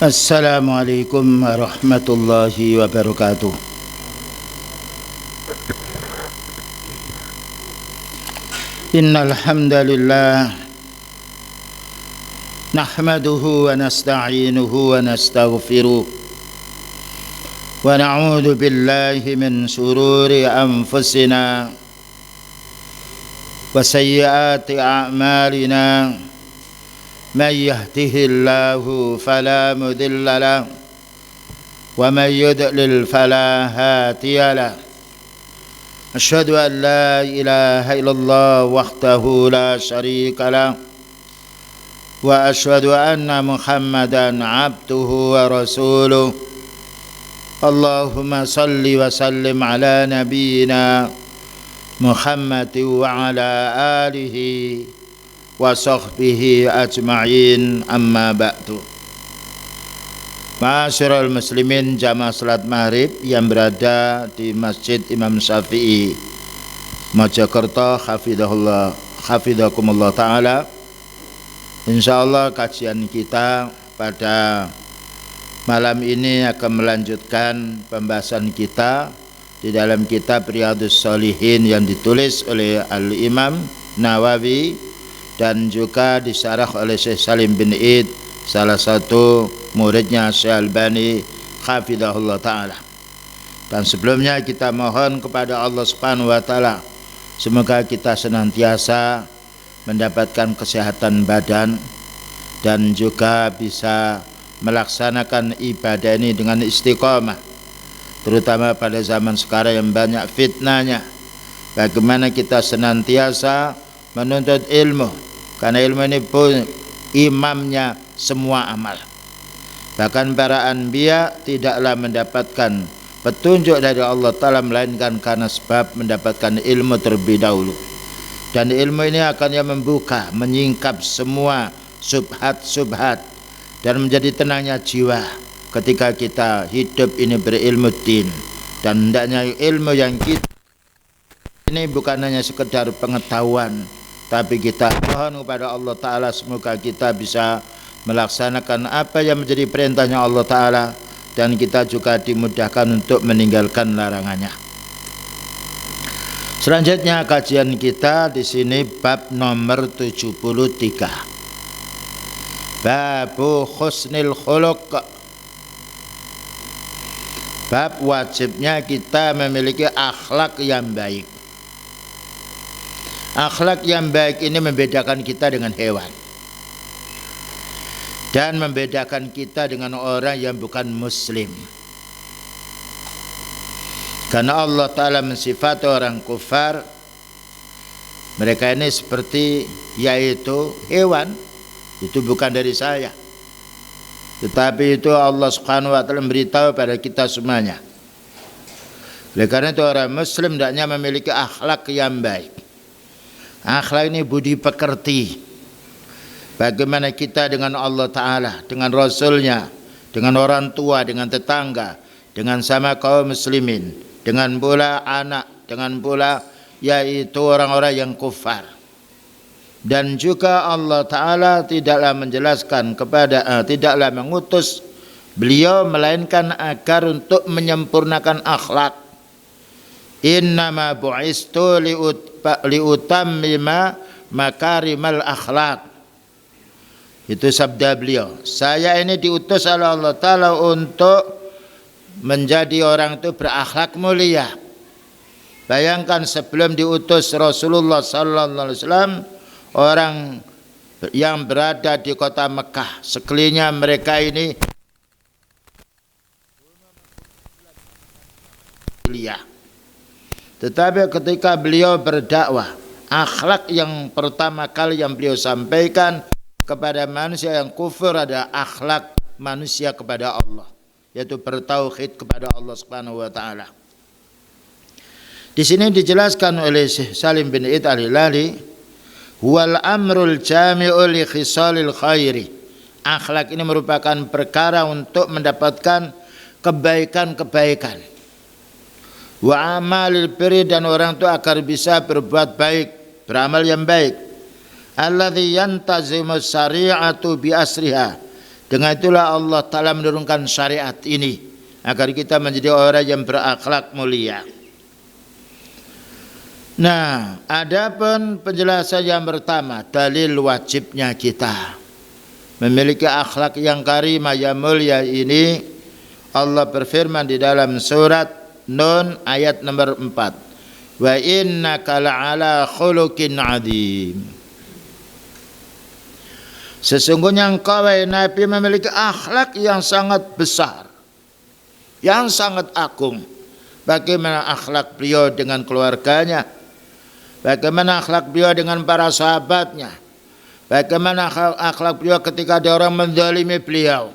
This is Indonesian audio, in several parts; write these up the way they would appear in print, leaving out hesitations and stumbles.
Assalamualaikum warahmatullahi wabarakatuh. Innal hamdalillah nahmaduhu wa nasta'inuhu wa nastaghfiruh wa na'udzu billahi min shururi anfusina wa sayyiati a'malina. من يهده الله فلا مضل له ومن يضلل فلا هادي له أشهد أن لا إله إلا الله وحده لا شريك له وأشهد أن محمدا عبده ورسوله اللهم صل وسلم على نبينا محمد وعلى آله wa sahbihi ajma'in, amma ba'du. Ma'asyiral muslimin jamaah salat maghrib yang berada di Masjid Imam Syafi'i Mojokerto, hafizakumullah ta'ala. Insyaallah kajian kita pada malam ini akan melanjutkan pembahasan kita di dalam kitab Riyadhus Shalihin yang ditulis oleh Al-Imam Nawawi dan juga disyarah oleh Syekh Salim bin Id, salah satu muridnya Syekh Albani hafizahullah ta'ala. Dan sebelumnya kita mohon kepada Allah subhanahu wa ta'ala, semoga kita senantiasa mendapatkan kesehatan badan dan juga bisa melaksanakan ibadah ini dengan istiqomah, terutama pada zaman sekarang yang banyak fitnahnya. Bagaimana kita senantiasa menuntut ilmu, karena ilmu ini pun imamnya semua amal. Bahkan para anbiya tidaklah mendapatkan petunjuk dari Allah Ta'ala melainkan karena sebab mendapatkan ilmu terlebih dahulu. Dan ilmu ini akan yang membuka, menyingkap semua subhat-subhat dan menjadi tenangnya jiwa ketika kita hidup ini berilmu din. Dan hendaknya ilmu yang kita ini bukan hanya sekedar pengetahuan, tapi kita mohon kepada Allah Ta'ala semoga kita bisa melaksanakan apa yang menjadi perintahnya Allah Ta'ala, dan kita juga dimudahkan untuk meninggalkan larangannya. Selanjutnya kajian kita di sini bab nomor 73. Babu husnil khuluq. Bab wajibnya kita memiliki akhlak yang baik. Akhlak yang baik ini membedakan kita dengan hewan dan membedakan kita dengan orang yang bukan muslim. Karena Allah Ta'ala mensifati orang kufar, mereka ini seperti yaitu hewan. Itu bukan dari saya, tetapi itu Allah Subhanahu wa Ta'ala memberitahu pada kita semuanya. Oleh karena itu orang muslim hendaknya memiliki akhlak yang baik. Akhlak ini budi pekerti. Bagaimana kita dengan Allah Ta'ala, dengan Rasulnya, dengan orang tua, dengan tetangga, dengan sama kaum muslimin, dengan pula anak, dengan pula yaitu orang-orang yang kufar. Dan juga Allah Ta'ala tidaklah menjelaskan tidaklah mengutus beliau melainkan agar untuk menyempurnakan akhlak. Innama bu'istu liutammima makarimal akhlak. Itu sabda beliau. Saya ini diutus oleh Allah Ta'ala untuk menjadi orang itu berakhlak mulia. Bayangkan sebelum diutus Rasulullah sallallahu alaihi wasallam, orang yang berada di kota Mekah, sekelilingnya mereka ini mulia. Tetapi ketika beliau berdakwah, akhlak yang pertama kali yang beliau sampaikan kepada manusia yang kufur adalah akhlak manusia kepada Allah, yaitu bertauhid kepada Allah Subhanahu wa Ta'ala. Di sini dijelaskan oleh Syekh Salim bin Id al-Hilali, huwal amrul jami'u li khisalil khairi. Akhlak ini merupakan perkara untuk mendapatkan kebaikan-kebaikan. Wa amalil birri, dan orang itu agar bisa berbuat baik, beramal yang baik. Alladzi yantazimu syari'atu bi asriha, Dengan itulah Allah Ta'ala menurunkan syariat ini agar kita menjadi orang yang berakhlak mulia. Nah, adapun penjelasan yang pertama, dalil wajibnya kita memiliki akhlak yang karimah yang mulia ini, Allah berfirman di dalam surat Nun ayat nomor 4, wa innaka la'ala khuluqin adzim. Sesungguhnya engkau wahai Nabi memiliki akhlak yang sangat besar, yang sangat agung. Bagaimana akhlak beliau dengan keluarganya, bagaimana akhlak beliau dengan para sahabatnya, bagaimana akhlak beliau ketika ada orang menzalimi beliau,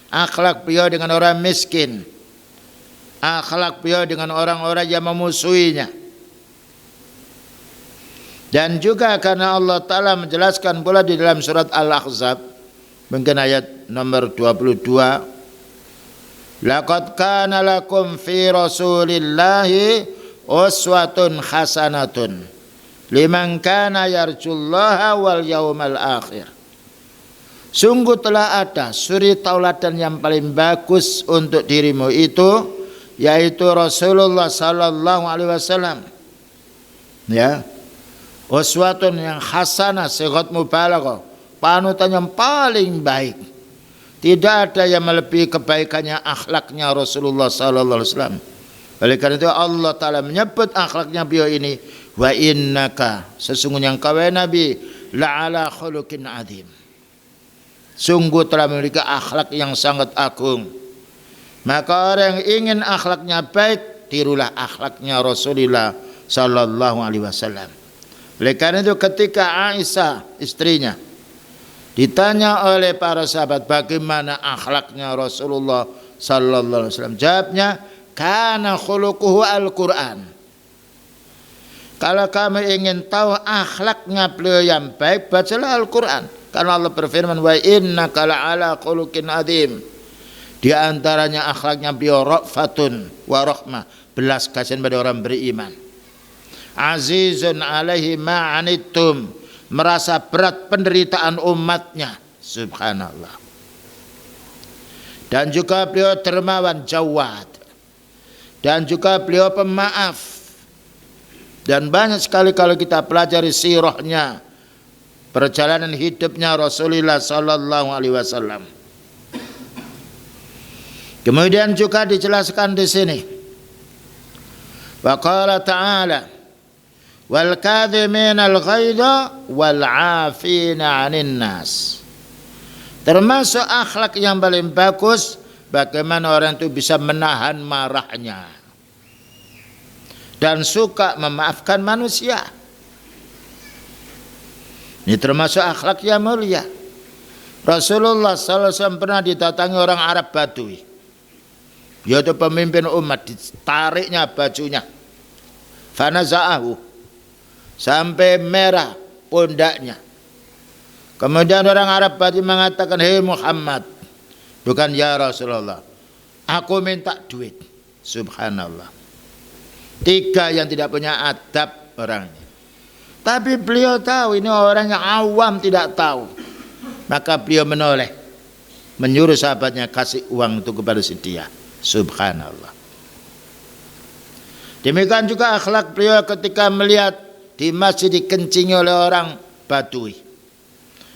akhlak beliau dengan orang miskin, akhlak beliau dengan orang-orang yang memusuhinya. Dan juga karena Allah Ta'ala menjelaskan pula di dalam surat Al-Ahzab mungkin ayat nomor 22, laqad kana lakum fi rasulillahi uswatun hasanatun liman kana yarjullaha wal yawmal akhir. Sungguh telah ada suri tauladan yang paling bagus untuk dirimu itu, yaitu Rasulullah sallallahu alaihi wasallam. Ya. Uswatun yang hasanah, sighat mubalaghah, panutan yang paling baik. Tidak ada yang melebihi kebaikannya akhlaknya Rasulullah sallallahu alaihi wasallam. Oleh karena itu Allah Ta'ala menyebut akhlaknya beliau ini, wa innaka, sesungguhnya engkau Nabi la'ala khuluqin adzim. Sungguh telah memiliki akhlak yang sangat agung. Maka orang yang ingin akhlaknya baik, tirulah akhlaknya Rasulullah sallallahu alaihi wasallam. Oleh karena itu ketika Aisyah istrinya ditanya oleh para sahabat bagaimana akhlaknya Rasulullah sallallahu alaihi wasallam, jawabnya kana khuluquhu al-Qur'an. Kalau kamu ingin tahu akhlaknya beliau yang baik, bacalah Al-Qur'an. Karena Allah berfirman, wa innaka la'ala khuluqin adzim. Di antaranya akhlaknya beliau rafatun wa rahmah, belas kasihan pada orang beriman. Azizun alaihi ma'anittum, merasa berat penderitaan umatnya. Subhanallah. Dan juga beliau dermawan, jawad. Dan juga beliau pemaaf. Dan banyak sekali kalau kita pelajari sirahnya, perjalanan hidupnya Rasulullah sallallahu alaihi wasallam. Kemudian juga dijelaskan di sini. Wa qala ta'ala wal kadhimina al ghaidha wal 'afina 'anil nas. Termasuk akhlak yang paling bagus bagaimana orang itu bisa menahan marahnya dan suka memaafkan manusia. Ini termasuk akhlak yang mulia. Rasulullah sallallahu alaihi wasallam pernah didatangi orang Arab Badui. Yaitu pemimpin umat, ditariknya bajunya. Fanaza'ahu, sampai merah pundaknya. Kemudian orang Arab Badui mengatakan, hei Muhammad, bukan ya Rasulullah, aku minta duit. Subhanallah. 3 yang tidak punya adab orangnya. Tapi beliau tahu ini orang yang awam tidak tahu. Maka beliau menoleh, menyuruh sahabatnya kasih uang itu kepada si dia. Subhanallah. Demikian juga akhlak beliau ketika melihat di masjid dikencingi oleh orang Badui.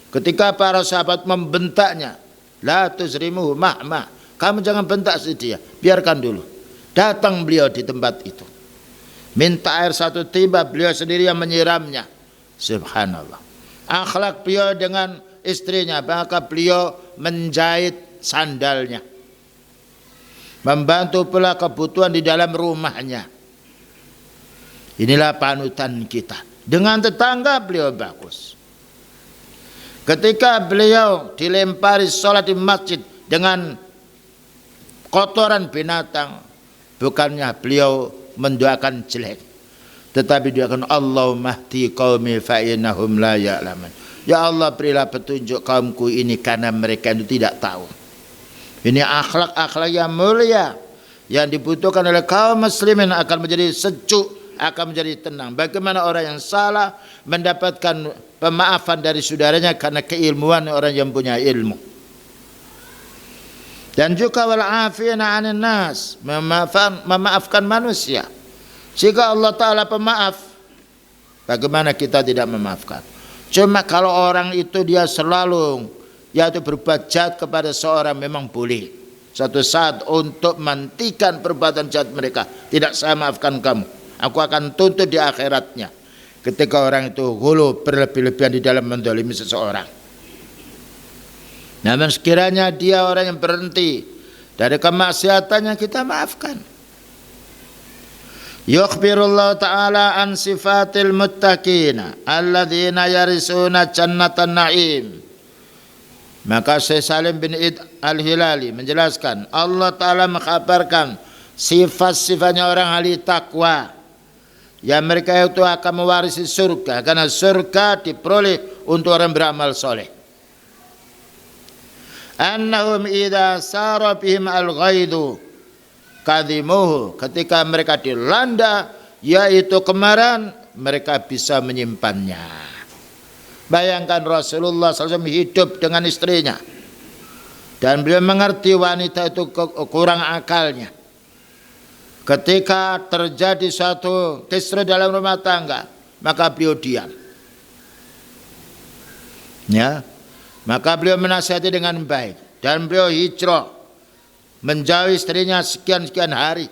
Ketika para sahabat membentaknya, la tuzrimuhu mahma, kamu jangan bentak si dia, biarkan dulu. Datang beliau di tempat itu, minta air 1 timba, beliau sendiri yang menyiramnya. Subhanallah. Akhlak beliau dengan istrinya, maka beliau menjahit sandalnya, membantu pula kebutuhan di dalam rumahnya. Inilah panutan kita. Dengan tetangga beliau bagus. Ketika beliau dilempari sholat di masjid dengan kotoran binatang, bukannya beliau mendoakan jelek, tetapi doakan Allahumma hdi qaumi fa innahum la ya'lamun. Ya Allah, berilah petunjuk kaumku ini karena mereka itu tidak tahu. Ini akhlak-akhlak yang mulia yang dibutuhkan oleh kaum muslimin akan menjadi sejuk, akan menjadi tenang. Bagaimana orang yang salah mendapatkan pemaafan dari saudaranya karena keilmuan orang yang punya ilmu. Dan juga wal afina 'anil nas, memaafkan manusia. Jika Allah Ta'ala pemaaf, bagaimana kita tidak memaafkan? Cuma kalau orang itu dia selalu yaitu berbuat jahat kepada seorang, memang boleh suatu saat untuk menghentikan perbuatan jahat mereka. Tidak, saya maafkan kamu, aku akan tuntut di akhiratnya. Ketika orang itu hulu berlebih-lebihan di dalam mendolimi seseorang. Namun sekiranya dia orang yang berhenti dari kemaksiatannya, kita maafkan. Yukhbirullah ta'ala an sifatil muttaqina alladzina yarisuna jannatan na'im. Maka Syekh Salim bin Id al-Hilali menjelaskan, Allah Ta'ala mengkabarkan sifat-sifatnya orang ahli takwa, yang mereka itu akan mewarisi surga, karena surga diperoleh untuk orang beramal soleh. Annahum idza sara bihim al-ghaidu kadhimuhu, ketika mereka dilanda yaitu kemarahan, mereka bisa menyimpannya. Bayangkan Rasulullah SAW hidup dengan istrinya, dan beliau mengerti wanita itu kurang akalnya. Ketika terjadi suatu kisruh dalam rumah tangga, maka beliau diam. Ya, maka beliau menasihati dengan baik, dan beliau hijrah menjauhi istrinya sekian-sekian hari,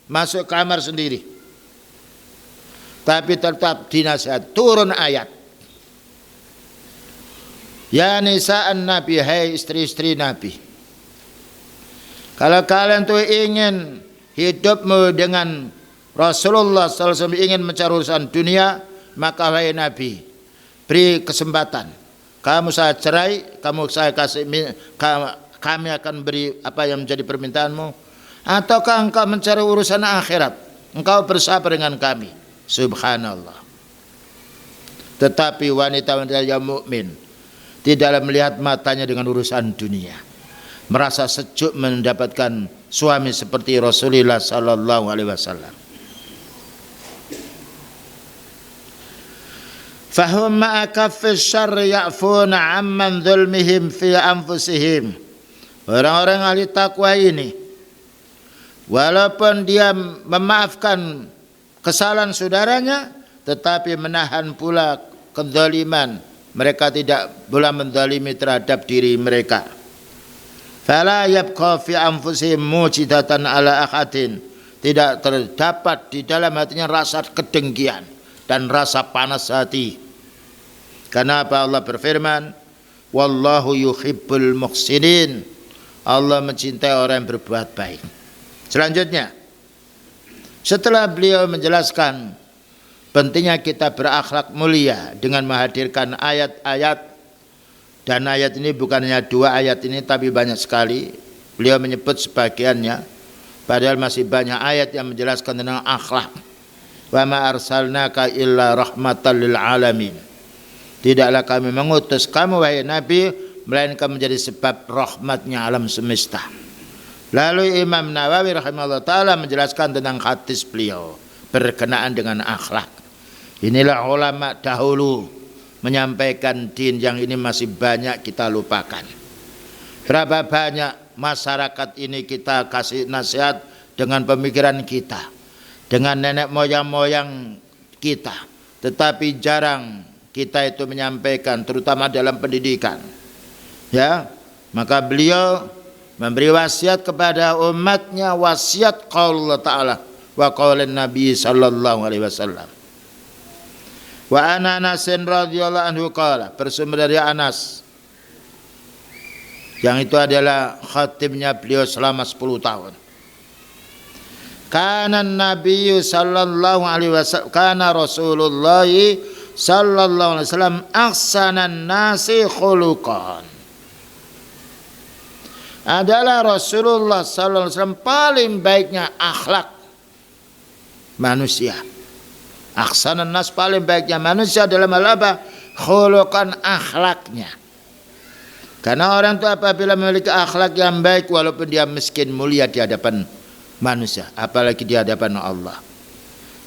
masuk kamar sendiri. Tapi tetap dinasihat, turun ayat. Ya nisa'an Nabi, hai istri-istri Nabi, kalau kalian tuh ingin hidupmu dengan Rasulullah SAW, ingin mencari urusan dunia, maka hai Nabi, beri kesempatan. Kamu saya cerai, kamu saya kasih, kami akan beri apa yang menjadi permintaanmu. Ataukah engkau mencari urusan akhirat, engkau bersabar dengan kami. Subhanallah. Tetapi wanita-wanita yang mukmin tidaklah melihat matanya dengan urusan dunia, merasa sejuk mendapatkan suami seperti Rasulullah sallallahu alaihi wasallam. Fahum ma'akafis syarri ya'funa amman dhulmihim fi anfusihim. Orang-orang ahli takwa ini, walaupun dia memaafkan kesalahan saudaranya, tetapi menahan pula kezaliman. Mereka tidak boleh menzalimi terhadap diri mereka. Fala yabqa fi anfusihim mujidatan ala ahadin. Tidak terdapat di dalam hatinya rasa kedengkian dan rasa panas hati. Karena apa? Allah berfirman, wallahu yuhibbul muhsinin. Allah mencintai orang yang berbuat baik. Selanjutnya, setelah beliau menjelaskan pentingnya kita berakhlak mulia dengan menghadirkan ayat-ayat, dan ayat ini bukan hanya 2 ayat ini, tapi banyak sekali. Beliau menyebut sebagiannya, padahal masih banyak ayat yang menjelaskan tentang akhlak. Wa ma arsalnaka illa rahmatan lil alamin. Tidaklah kami mengutus kamu wahai Nabi, melainkan menjadi sebab rahmatnya alam semesta. Lalu Imam Nawawi rahimahullah ta'ala menjelaskan tentang hadis beliau berkenaan dengan akhlak. Inilah ulama dahulu menyampaikan din yang ini masih banyak kita lupakan. Berapa banyak masyarakat ini kita kasih nasihat dengan pemikiran kita, dengan nenek moyang-moyang kita, tetapi jarang kita itu menyampaikan, terutama dalam pendidikan. Ya, maka beliau memberi wasiat kepada umatnya, wasiat qaul Ta'ala wa qaulin Nabi sallallahu alaihi wasallam. Wa Anas radhiyallahu anhu qala, bersumber dari Anas, yang itu adalah khatibnya beliau selama 10 tahun. Kana Nabi sallallahu alaihi wasallam, kana Rasulullah sallallahu alaihi wasallam ahsanan nasi khuluqan. Adalah Rasulullah sallallahu alaihi wasallam paling baiknya akhlak manusia. Ahsanan nas, paling baiknya manusia dalam hal apa? Khuluqan, akhlaknya. Karena orang itu apabila memiliki akhlak yang baik, walaupun dia miskin, mulia di hadapan manusia, apalagi di hadapan Allah.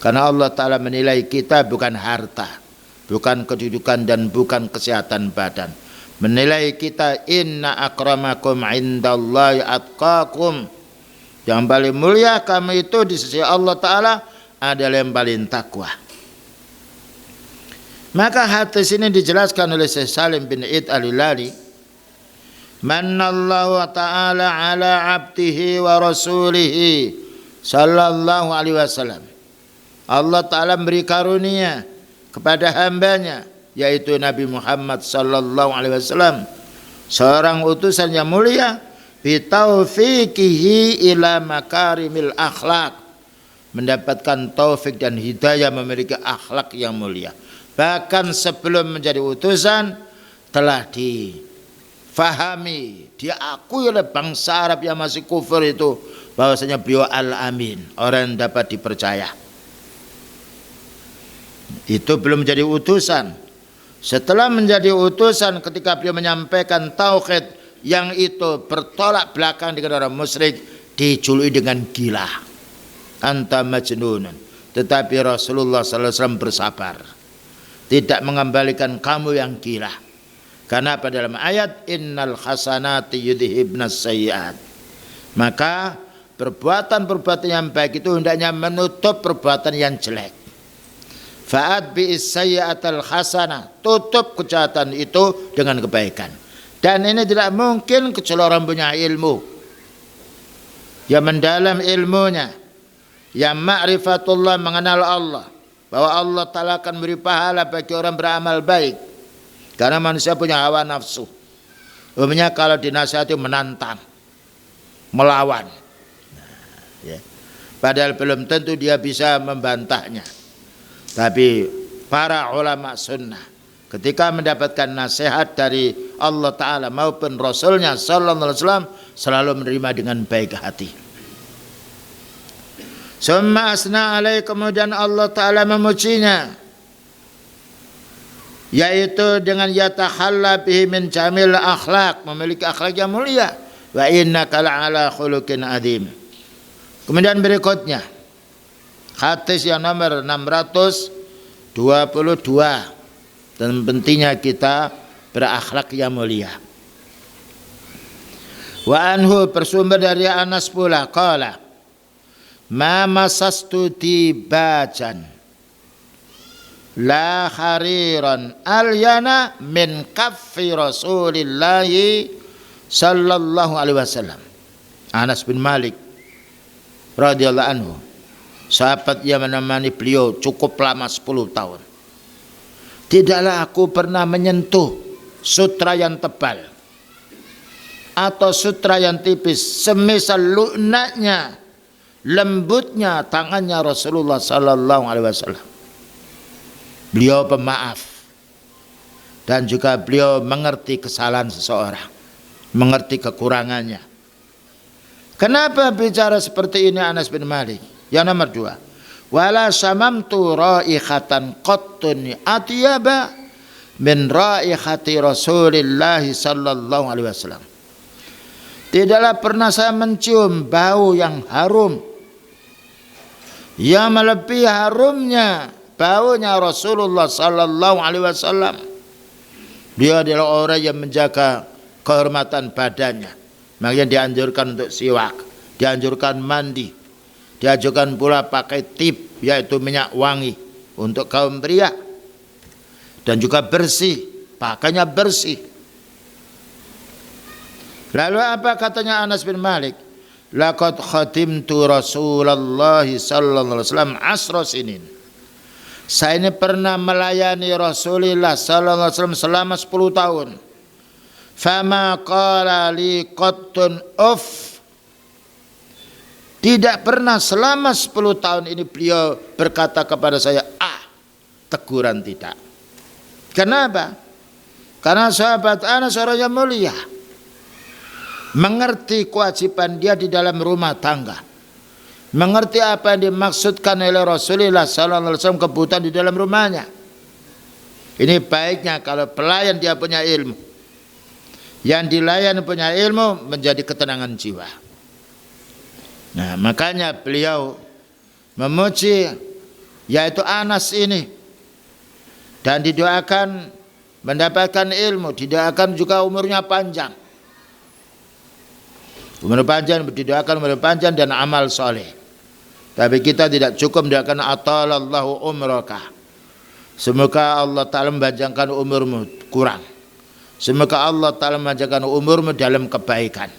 Karena Allah Ta'ala menilai kita bukan harta, bukan kedudukan, dan bukan kesehatan badan, menilai kita, inna akramakum indallahi atqakum, yang paling mulia kamu itu di sisi Allah Ta'ala adalah yang paling takwa. Maka hadis ini dijelaskan oleh Syekh Salim bin Id Al-Hilali, mannallahu ta'ala ala abdihi wa rasulihi sallallahu alaihi wasallam. Allah Ta'ala beri karunia kepada hambanya, yaitu Nabi Muhammad sallallahu alaihi wasallam, seorang utusan yang mulia, bitaufiqihi ila makarimil akhlak, mendapatkan taufik dan hidayah memiliki akhlak yang mulia. Bahkan sebelum menjadi utusan telah difahami, diakui oleh bangsa Arab yang masih kufur itu, bahwasanya beliau al-amin, orang yang dapat dipercaya. Itu belum menjadi utusan. Setelah menjadi utusan, ketika beliau menyampaikan tauhid yang itu bertolak belakang dengan orang musyrik, dijuluki dengan gila, anta majnunun. Tetapi Rasulullah SAW bersabar, tidak mengembalikan kamu yang gila. Karena pada dalam ayat innal hasanati yudhibnas sayyiat, maka perbuatan-perbuatan yang baik itu hendaknya menutup perbuatan yang jelek. Fa'at bi'is sayyi'atal hasanah, tutup kejahatan itu dengan kebaikan. Dan ini tidak mungkin kecuali orang punya ilmu, yang mendalam ilmunya, yang ma'rifatullah, mengenal Allah, bahwa Allah Ta'ala akan beri pahala bagi orang beramal baik. Karena manusia punya hawa nafsu, umumnya kalau dinasihati menantang, melawan, padahal belum tentu dia bisa membantahnya. Tapi para ulama sunnah ketika mendapatkan nasihat dari Allah Ta'ala maupun Rasulnya sallallahu alaihi wasallam selalu menerima dengan baik hati. Summa asna alaih, kemudian Allah Ta'ala memujinya, yaitu dengan yatakhalla bihi min jamil akhlak, memiliki akhlak yang mulia. Wa innaka la'ala khuluqin adzim. Kemudian berikutnya hadis yang nomor 622, dan pentingnya kita berakhlak yang mulia. Wa anhu, bersumber dari Anas pula, qala ma masastu dibajan la hariran alyana min kaffi Rasulillahi sallallahu alaihi wasallam. Anas bin Malik radhiyallahu anhu, sahabat yang menemani beliau cukup lama 10 tahun. Tidaklah aku pernah menyentuh sutra yang tebal atau sutra yang tipis semisal lunaknya, lembutnya tangannya Rasulullah sallallahu alaihi wasallam. Beliau pemaaf, dan juga beliau mengerti kesalahan seseorang, mengerti kekurangannya. Kenapa bicara seperti ini Anas bin Malik? Yang nomor 2, wala samamtu raihatan qattun atyaba min raihati Rasulillah sallallahu alaihi wasallam. Tidaklah pernah saya mencium bau yang harum yang melebihi harumnya baunya Rasulullah sallallahu alaihi wasallam. Dia adalah orang yang menjaga kehormatan badannya, makanya dianjurkan untuk siwak, dianjurkan mandi, diajukan pula pakai tip, yaitu minyak wangi untuk kaum pria, dan juga bersih, pakainya bersih. Lalu apa katanya Anas bin Malik? Laqad khatimtu Rasulullah sallallahu alaihi wasallam asra sinin. Saya ini pernah melayani Rasulullah sallallahu alaihi wasallam selama 10 tahun. Fama qala li qattun uff. Tidak pernah selama 10 tahun ini beliau berkata kepada saya, teguran tidak. Kenapa? Karena sahabat Anas orang yang mulia, mengerti kewajiban dia di dalam rumah tangga, mengerti apa yang dimaksudkan oleh Rasulullah SAW kebutuhan di dalam rumahnya. Ini baiknya kalau pelayan dia punya ilmu, yang dilayani punya ilmu, menjadi ketenangan jiwa. Nah, makanya beliau memuji yaitu Anas ini, dan didoakan mendapatkan ilmu, tidak akan juga umurnya panjang. Umur panjang, didoakan umur panjang dan amal soleh. Tapi kita tidak cukup mendoakan atalallahu umraka. Semoga Allah Ta'ala mempanjangkan umurmu kurang. Semoga Allah Ta'ala mempanjangkan umurmu dalam kebaikan.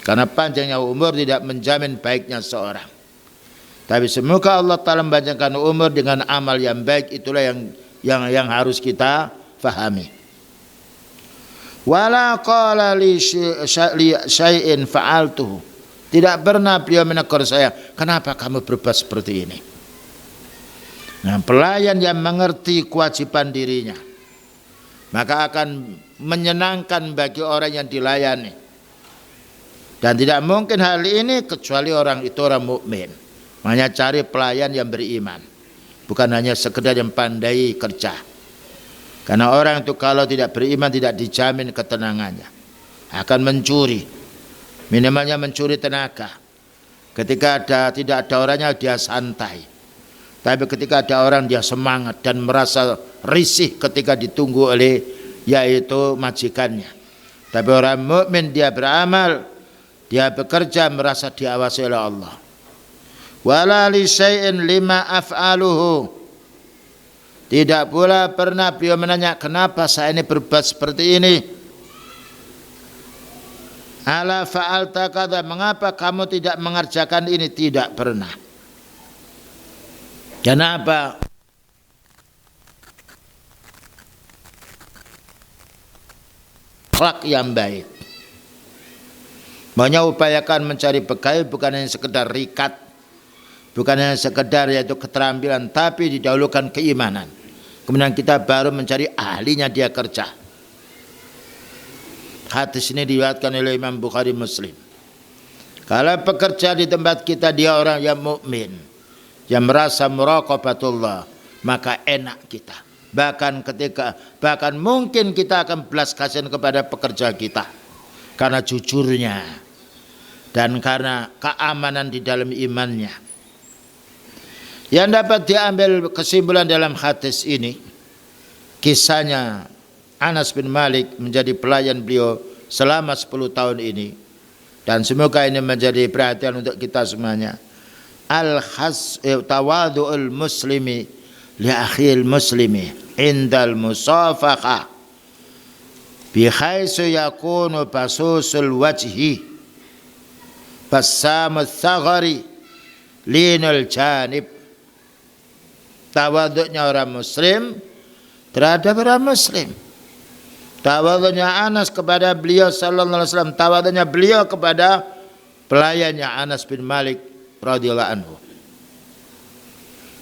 Karena panjangnya umur tidak menjamin baiknya seorang. Tapi semoga Allah Ta'ala mempanjangkan umur dengan amal yang baik. Itulah yang harus kita fahami. Wala qala li syai'in fa'altuhu. Tidak pernah beliau menegur saya, kenapa kamu berbuat seperti ini? Nah, pelayan yang mengerti kewajiban dirinya, maka akan menyenangkan bagi orang yang dilayani. Dan tidak mungkin hal ini kecuali orang itu orang mukmin. Makanya cari pelayan yang beriman, bukan hanya sekedar yang pandai kerja. Karena orang itu kalau tidak beriman tidak dijamin ketenangannya. Akan mencuri. Minimalnya mencuri tenaga. Ketika tidak ada orangnya dia santai. Tapi ketika ada orang dia semangat dan merasa risih ketika ditunggu oleh yaitu majikannya. Tapi orang mukmin dia beramal, dia bekerja merasa diawasi oleh Allah. Wala li syai'in lima af'aluhu. Tidak pula pernah beliau menanya, kenapa saya ini berbuat seperti ini? Ala fa'alta kadza, mengapa kamu tidak mengerjakan ini? Tidak pernah. Kenapa? Akhlak yang baik. Maunya upayakan mencari pegawai bukan hanya sekedar rikat, bukan hanya sekedar yaitu keterampilan, tapi didahulukan keimanan. Kemudian kita baru mencari ahlinya dia kerja. Hadis ini diriwayatkan oleh Imam Bukhari Muslim. Kalau pekerja di tempat kita dia orang yang mukmin, yang merasa muraqabatullah, maka enak kita. Bahkan mungkin kita akan belas kasihan kepada pekerja kita karena jujurnya dan karena keamanan di dalam imannya. Yang dapat diambil kesimpulan dalam hadis ini, kisahnya Anas bin Malik menjadi pelayan beliau selama 10 tahun ini. Dan semoga ini menjadi perhatian untuk kita semuanya. Tawadu'ul muslimi li akhil muslimi indal musafaqa bihaisu yakunu basusul wajhi basamul thagari linul janib. Tawaduknya orang muslim terhadap orang muslim. Tawaduknya Anas kepada beliau sallallahu alaihi wasallam, tawaduknya beliau kepada pelayannya Anas bin Malik radhiyallahu anhu.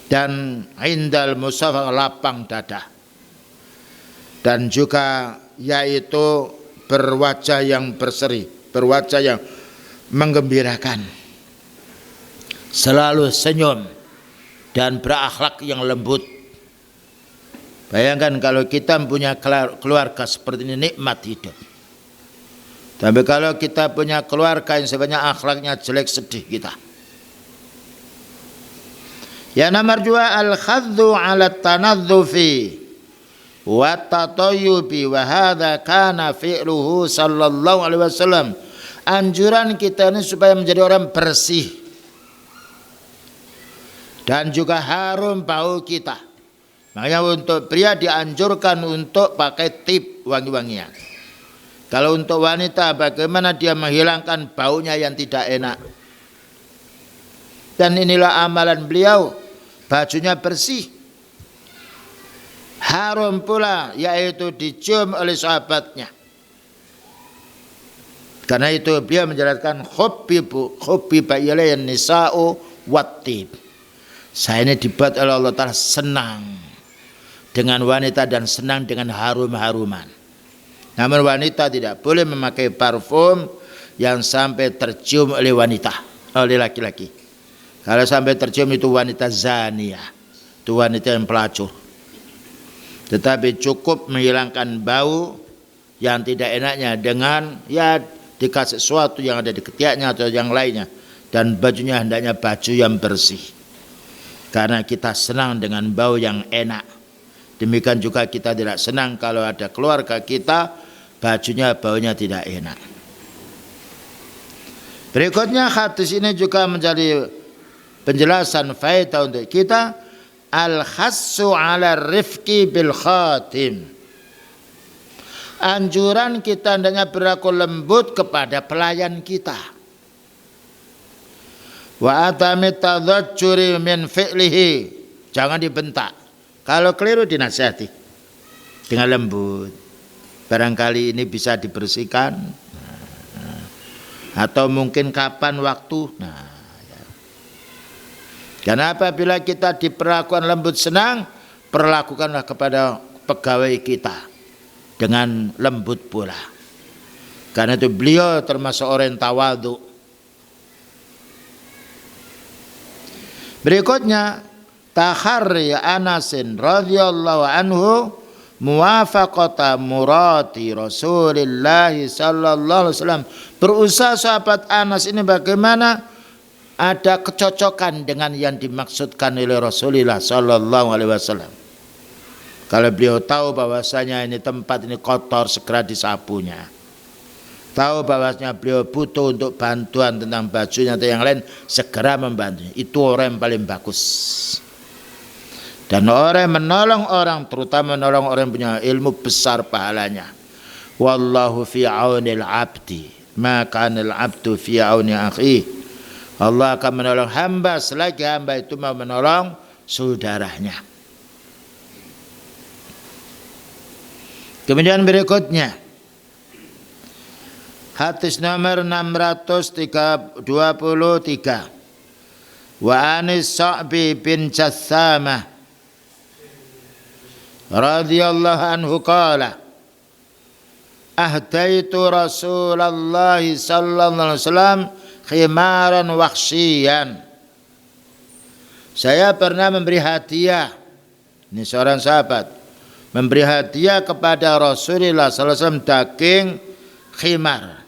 Dan indal musafah, lapang dada. Dan juga yaitu berwajah yang berseri, berwajah yang menggembirakan. Selalu senyum dan berakhlak yang lembut. Bayangkan kalau kita punya keluarga seperti ini, nikmat hidup. Tapi kalau kita punya keluarga yang sebenarnya akhlaknya jelek, sedih kita. Ya nomor 2, al-khaddu ala tanadzufi wa tatayyubi wa hadza kana fi'luhu sallallahu alaihi wasallam. Anjuran kita ini supaya menjadi orang bersih dan juga harum bau kita. Makanya untuk pria dianjurkan untuk pakai tip wangi-wangian. Kalau untuk wanita bagaimana dia menghilangkan baunya yang tidak enak. Dan inilah amalan beliau, bajunya bersih, harum pula, yaitu dicium oleh sahabatnya. Karena itu beliau menjelaskan hubbiba ilayya nisa'u wat-tib. Saya ini dibuat oleh Allah Ta'ala senang dengan wanita dan senang dengan harum-haruman. Namun wanita tidak boleh memakai parfum yang sampai tercium oleh wanita, oleh laki-laki. Kalau sampai tercium itu wanita zaniyah, itu wanita yang pelacur. Tetapi cukup menghilangkan bau yang tidak enaknya dengan ya dikasih sesuatu yang ada di ketiaknya atau yang lainnya. Dan bajunya hendaknya baju yang bersih. Karena kita senang dengan bau yang enak. Demikian juga kita tidak senang kalau ada keluarga kita bajunya baunya tidak enak. Berikutnya hadis ini juga menjadi penjelasan faedah untuk kita, al-khassu 'ala rifqi bil khatim. Anjuran kita hendaknya berlaku lembut kepada pelayan kita. Wa atamit tadhajjuri min fi'lihi. Jangan dibentak. Kalau keliru dinasihati dengan lembut. Barangkali ini bisa dibersihkan. Atau mungkin kapan waktu. Karena apabila kita diperlakukan lembut senang, perlakukanlah kepada pegawai kita dengan lembut pula. Karena itu beliau termasuk orang yang tawadhu. Berikutnya, taharri Anasin radhiyallahu anhu muwafaqata murati Rasulillah sallallahu alaihi wasallam. Berusaha sahabat Anas ini bagaimana ada kecocokan dengan yang dimaksudkan oleh Rasulullah sallallahu alaihi wasallam. Kalau beliau tahu bahwasanya ini tempat ini kotor, segera disapunya. Tahu bahwasanya beliau butuh untuk bantuan tentang bajunya atau yang lain, segera membantu. Itu orang yang paling bagus. Dan orang yang menolong orang, terutama menolong orang yang punya ilmu, besar pahalanya. Wallahu fi aunil abdi, ma kanal abdu fi auni akhi. Allah akan menolong hamba selagi hamba itu mau menolong saudaranya. Kemudian berikutnya, hadis nomor 623. Wa anis Sa'bi bin Jassamah radhiyallahu anhu qala ahdaitu Rasulullah sallallahu alaihi wasallam khimaran wakhshiyan. Saya pernah memberi hadiah, ini seorang sahabat, memberi hadiah kepada Rasulullah sallallahu alaihi wasallam daging khimar.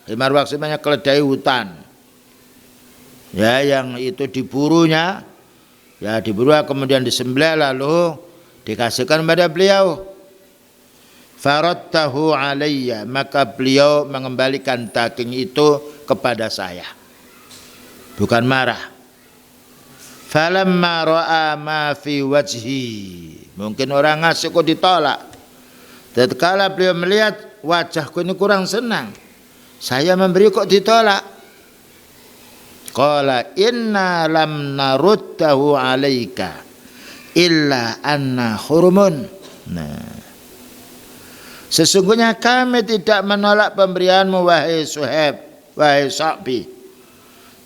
Khimar maksudnya keledai hutan. Ya, yang itu diburunya, ya diburu kemudian disembelih lalu dikasihkan kepada beliau. Faradtahu alayya, maka beliau mengembalikan daging itu kepada saya. Bukan marah. Falamma ra'a ma fi wajhi, mungkin orang ngasih kok ditolak. Tatkala beliau melihat wajahku ini kurang senang, saya memberi kok ditolak. Qala inna lam naruddahu alaika illa anna hurumun. Nah, sesungguhnya kami tidak menolak pemberianmu wahai Suhaib, wahai Sa'bi,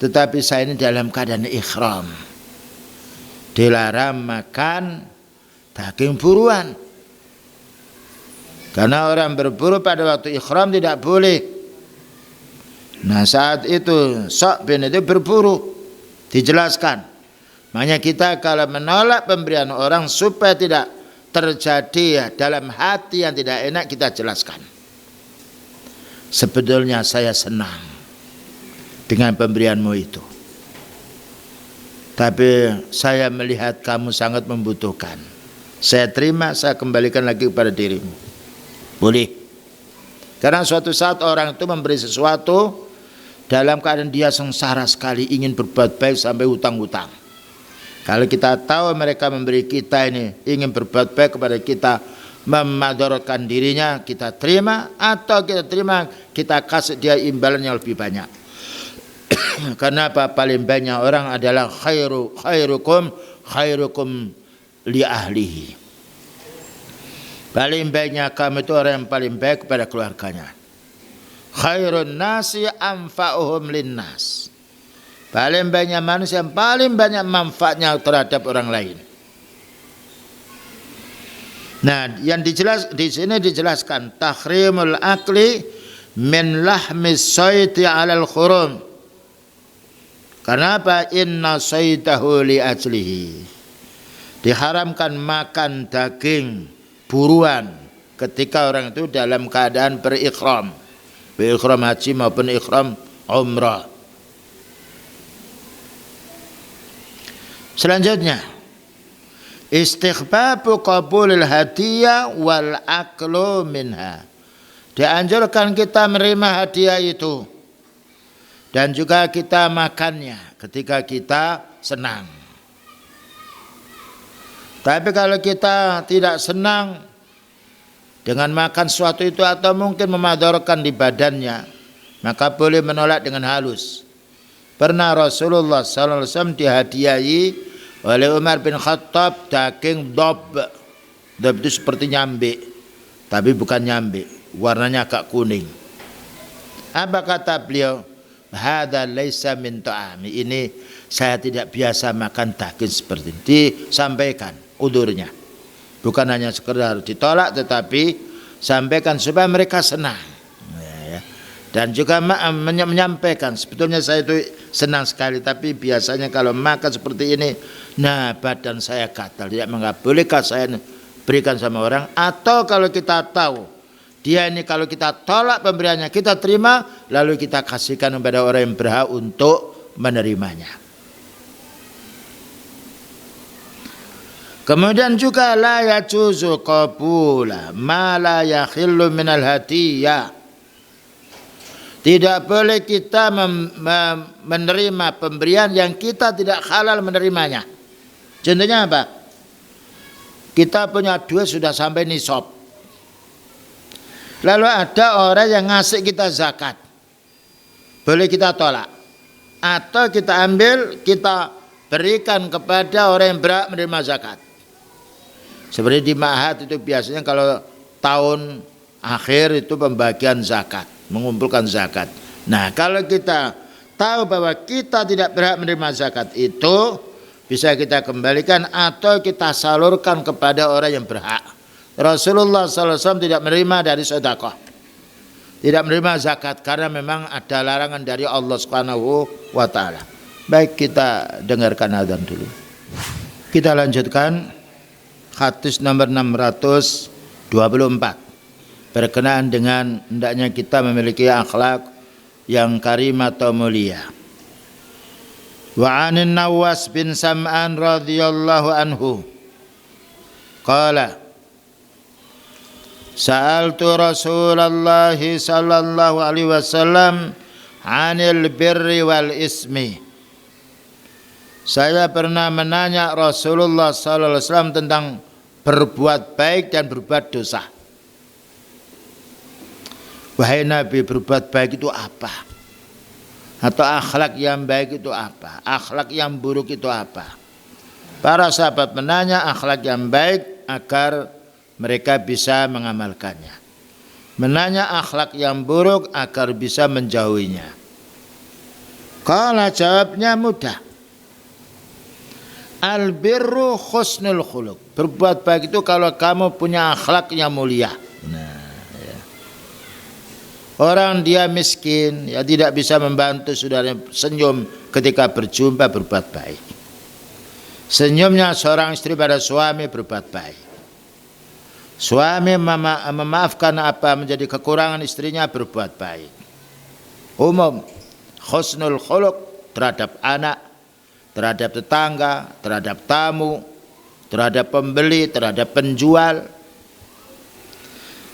tetapi saya ini dalam keadaan ihram, dilarang makan daging buruan. Karena orang berburu pada waktu ihram tidak boleh. Nah saat itu Sa'bi itu berburu, dijelaskan. Makanya kita kalau menolak pemberian orang supaya tidak terjadi dalam hati yang tidak enak, kita jelaskan. Sebetulnya saya senang dengan pemberianmu itu, tapi saya melihat kamu sangat membutuhkan. Saya terima, saya kembalikan lagi kepada dirimu. Boleh. Karena suatu saat orang itu memberi sesuatu dalam keadaan dia sengsara sekali, ingin berbuat baik sampai hutang-hutang. Kalau kita tahu mereka memberi kita ini ingin berbuat baik kepada kita, memadaratkan dirinya, kita terima, atau kita terima kita kasih dia imbalan yang lebih banyak. Karena apa? Paling banyak orang adalah khairukum li ahlihi. Paling banyak kamu itu orang yang paling baik kepada keluarganya. Khairun nasi anfa'uhum linnas. Paling banyak manusia yang paling banyak manfaatnya terhadap orang lain. Nah, yang di sini dijelaskan tahrimul akli min lahmis sayti 'alal khurum. Karena apa? Inna saytahu li ajlihi. Diharamkan makan daging buruan ketika orang itu dalam keadaan berikhram. Ikhram haji maupun ikhram umrah. Selanjutnya, Istighbabu qabulil hadiyah wal aklu minha. Dianjurkan kita menerima hadiah itu dan juga kita makannya ketika kita senang. Tapi kalau kita tidak senang dengan makan sesuatu itu atau mungkin memadorkan di badannya, maka boleh menolak dengan halus. Pernah Rasulullah SAW dihadiahi oleh Umar bin Khattab daging dob. Dob itu seperti nyambe, tapi bukan nyambe, warnanya agak kuning. Apa kata beliau? Hadza laisa min ta'ami. Ini saya tidak biasa makan daging seperti ini. Disampaikan udurnya. Bukan hanya sekedar ditolak, tetapi sampaikan supaya mereka senang. Dan juga menyampaikan sebetulnya saya itu senang sekali, tapi biasanya kalau makan seperti ini, nah badan saya gatal, tidak bolehkah saya berikan sama orang? Atau kalau kita tahu dia ini kalau kita tolak pemberiannya, kita terima lalu kita kasihkan kepada orang yang berhak untuk menerimanya. Kemudian juga la yajuzu qabula ma la yakhillu minal hadiyah. Tidak boleh kita menerima pemberian yang kita tidak halal menerimanya. Contohnya apa? Kita punya duit sudah sampai nisab. Lalu ada orang yang ngasih kita zakat. Boleh kita tolak. Atau kita ambil, kita berikan kepada orang yang berhak menerima zakat. Seperti di Ma'had itu biasanya kalau tahun akhir itu pembagian zakat, mengumpulkan zakat. Nah, kalau kita tahu bahwa kita tidak berhak menerima zakat itu, bisa kita kembalikan atau kita salurkan kepada orang yang berhak. Rasulullah SAW tidak menerima dari sedekah, tidak menerima zakat karena memang ada larangan dari Allah Subhanahu wa taala. Baik, kita dengarkan adzan dulu. Kita lanjutkan hadis nomor 624 berkenaan dengan hendaknya kita memiliki akhlak yang karimah atau mulia. Wa 'anin Nawas bin Sam'an radhiyallahu anhu qala sa'altu Rasulullah sallallahu alaihi wasallam 'anil birri wal ismi. Saya pernah menanya Rasulullah sallallahu alaihi wasallam tentang berbuat baik dan berbuat dosa. Wahai Nabi, berbuat baik itu apa? Atau akhlak yang baik itu apa? Akhlak yang buruk itu apa? Para sahabat menanya akhlak yang baik agar mereka bisa mengamalkannya. Menanya akhlak yang buruk agar bisa menjauhinya. Kalau jawabnya mudah. Al-birru husnul khuluq. Berbuat baik itu kalau kamu punya akhlak yang mulia. Orang dia miskin, ya tidak bisa membantu saudaranya, senyum ketika berjumpa, berbuat baik. Senyumnya seorang istri pada suami, berbuat baik. Suami memaafkan apa menjadi kekurangan istrinya, berbuat baik. Umum, husnul khuluq terhadap anak, terhadap tetangga, terhadap tamu, terhadap pembeli, terhadap penjual.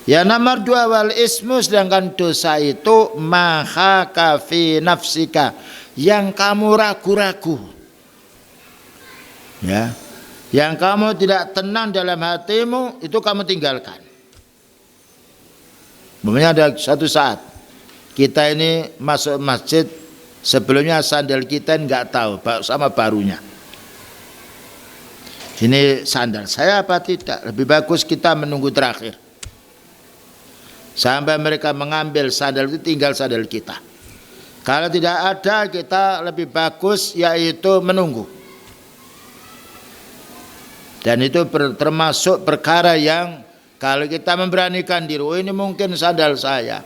Ya, nomor 2 wal ismu, sedangkan dosa itu maha kafi nafsika, yang kamu ragu-ragu, ya, yang kamu tidak tenang dalam hatimu, itu kamu tinggalkan. Umpamanya ada satu saat kita ini masuk masjid, sebelumnya sandal kita nggak tahu sama barunya. Ini sandal saya apa tidak? Lebih bagus kita menunggu terakhir sampai mereka mengambil sandal itu, tinggal sandal kita. Kalau tidak ada, kita lebih bagus yaitu menunggu. Dan itu termasuk perkara yang kalau kita memberanikan diri, oh ini mungkin sandal saya,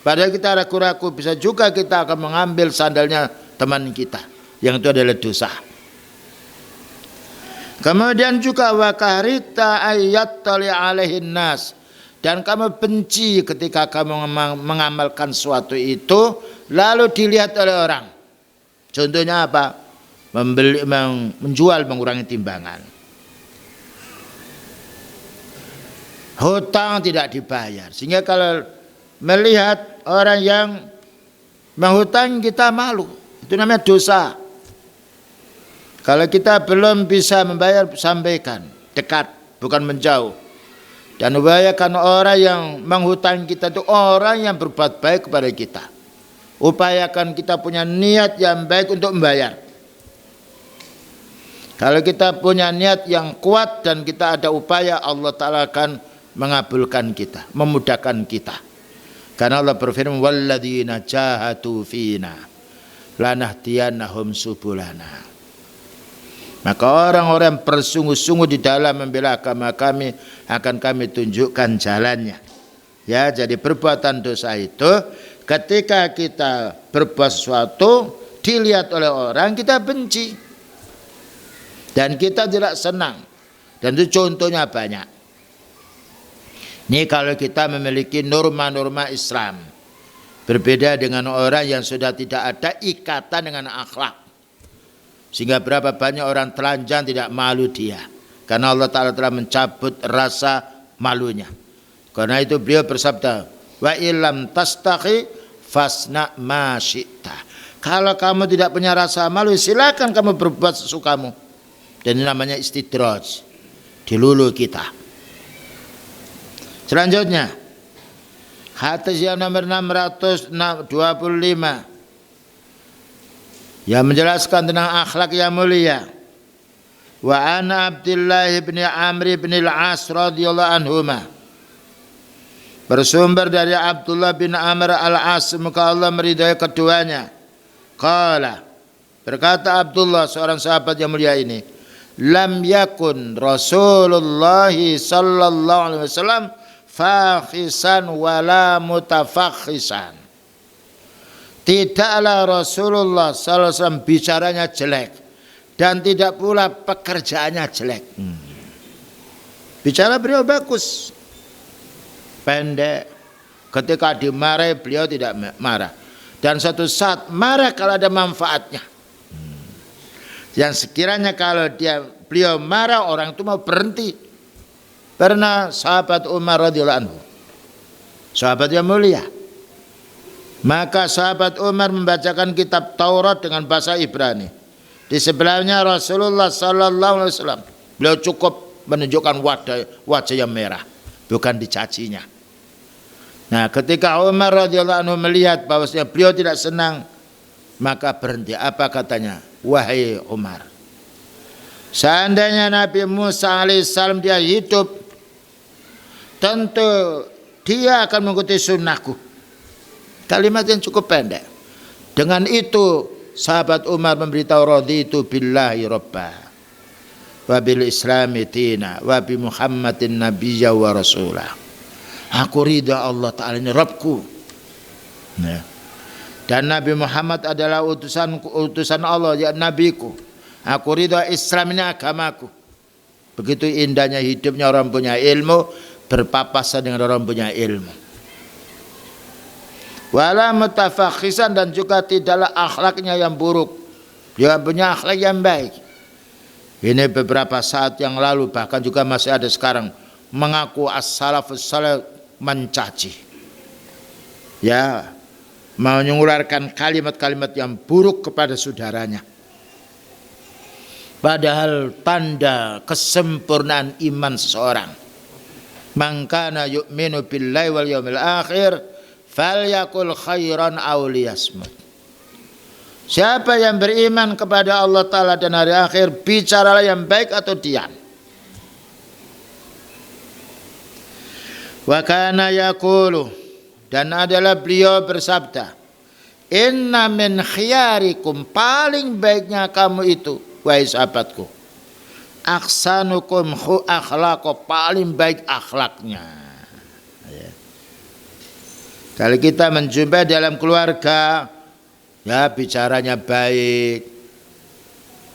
padahal kita ragu-ragu, bisa juga kita akan mengambil sandalnya teman kita, yang itu adalah dosa. Kemudian juga wa karita ayat tali alaihin nas, dan kamu benci ketika kamu mengamalkan sesuatu itu lalu dilihat oleh orang. Contohnya apa? Menjual, mengurangi timbangan. hutang tidak dibayar. Sehingga kalau melihat orang yang menghutang kita malu. Itu namanya dosa. Kalau kita belum bisa membayar, sampaikan, dekat, bukan menjauh. Dan upayakan orang yang menghutang kita itu orang yang berbuat baik kepada kita. Upayakan kita punya niat yang baik untuk membayar. Kalau kita punya niat yang kuat dan kita ada upaya, Allah Ta'ala akan mengabulkan kita, memudahkan kita. Karena Allah berfirman, walladzina jahadu fina lanahdiyannahum subulana. Maka orang-orang yang bersungguh-sungguh di dalam membela agama kami akan kami tunjukkan jalannya. Ya, jadi perbuatan dosa itu ketika kita berbuat sesuatu dilihat oleh orang kita benci dan kita tidak senang. Dan itu contohnya banyak. Ini kalau kita memiliki norma-norma Islam, berbeda dengan orang yang sudah tidak ada ikatan dengan akhlak. Sehingga berapa banyak orang telanjang tidak malu dia. Karena Allah Ta'ala telah mencabut rasa malunya. Karena itu beliau bersabda, wa illam tastahi fasna ma syi'ta. Kalau kamu tidak punya rasa malu, silakan kamu berbuat sesukamu. Dan ini namanya istidraj. Dilulu kita. Selanjutnya, hadis yang nomor 625 yang menjelaskan tentang akhlak yang mulia. Wa ana Abdullah bin Amr bin al-As radhiyallahu anhuma. Bersumber dari Abdullah bin Amr al-As, semoga Allah meridai keduanya. Qala, berkata Abdullah, seorang sahabat yang mulia ini, lam yakun Rasulullah sallallahu alaihi wasallam fakhisan wala mutafakhisan. Tidaklah Rasulullah SAW bicaranya jelek dan tidak pula pekerjaannya jelek. Bicara beliau bagus, pendek. Ketika dimarahi beliau tidak marah. Dan suatu saat marah kalau ada manfaatnya. Yang sekiranya kalau beliau marah orang itu mau berhenti. Pernah sahabat Umar radhiyallahu anhu, sahabat yang mulia. Maka sahabat Umar membacakan kitab Taurat dengan bahasa Ibrani. Di sebelahnya Rasulullah sallallahu alaihi wasallam. Beliau cukup menunjukkan wajah yang merah, bukan dicacinya. Nah, ketika Umar radhiyallahu anhu melihat bahwasanya beliau tidak senang, maka berhenti. Apa katanya? Wahai Umar, seandainya Nabi Musa alaihissalam dia hidup, tentu dia akan mengikuti sunnahku. Kalimat yang cukup pendek. Dengan itu sahabat Umar memberitahu raditu billahi rabba wa bil islami dina wa bi Muhammadin nabiyya wa rasulah. Aku ridha Allah Ta'ala ini Rabbku. Nah. Dan Nabi Muhammad adalah utusan Allah, ya nabiku. Aku ridha Islam ini agamaku. Begitu indahnya hidupnya orang punya ilmu, berpapasan dengan orang punya ilmu. Wala mutafakhisan, dan juga tidaklah akhlaknya yang buruk. Dia punya akhlak yang baik. Ini beberapa saat yang lalu, bahkan juga masih ada sekarang, mengaku as-salafus salih mencaci. Ya, mengeluarkan kalimat-kalimat yang buruk kepada saudaranya. Padahal tanda kesempurnaan iman seseorang. Man kana yu'minu billahi wal yawmil akhir falyakul khairan aw liyasmut. Siapa yang beriman kepada Allah Ta'ala dan hari akhir, bicaralah yang baik atau diam. Wa kana yaqulu, dan adalah beliau bersabda, inna min khiyarikum, paling baiknya kamu itu wahai sahabatku, aksanukum akhlaqo, paling baik akhlaknya. Kalau kita menjumpai dalam keluarga, ya bicaranya baik,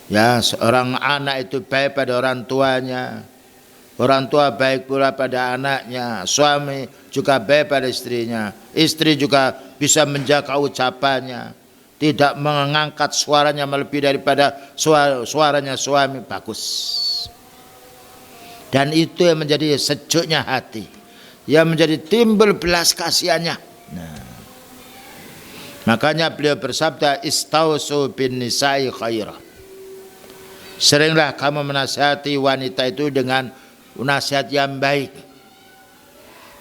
ya seorang anak itu baik pada orang tuanya, orang tua baik pula pada anaknya, suami juga baik pada istrinya, istri juga bisa menjaga ucapannya, tidak mengangkat suaranya melebihi daripada suaranya suami, bagus. Dan itu yang menjadi sejuknya hati, yang menjadi timbul belas kasihannya. Nah, makanya beliau bersabda, istausu bin nisa'i khairah. Seringlah kamu menasihati wanita itu dengan nasihat yang baik.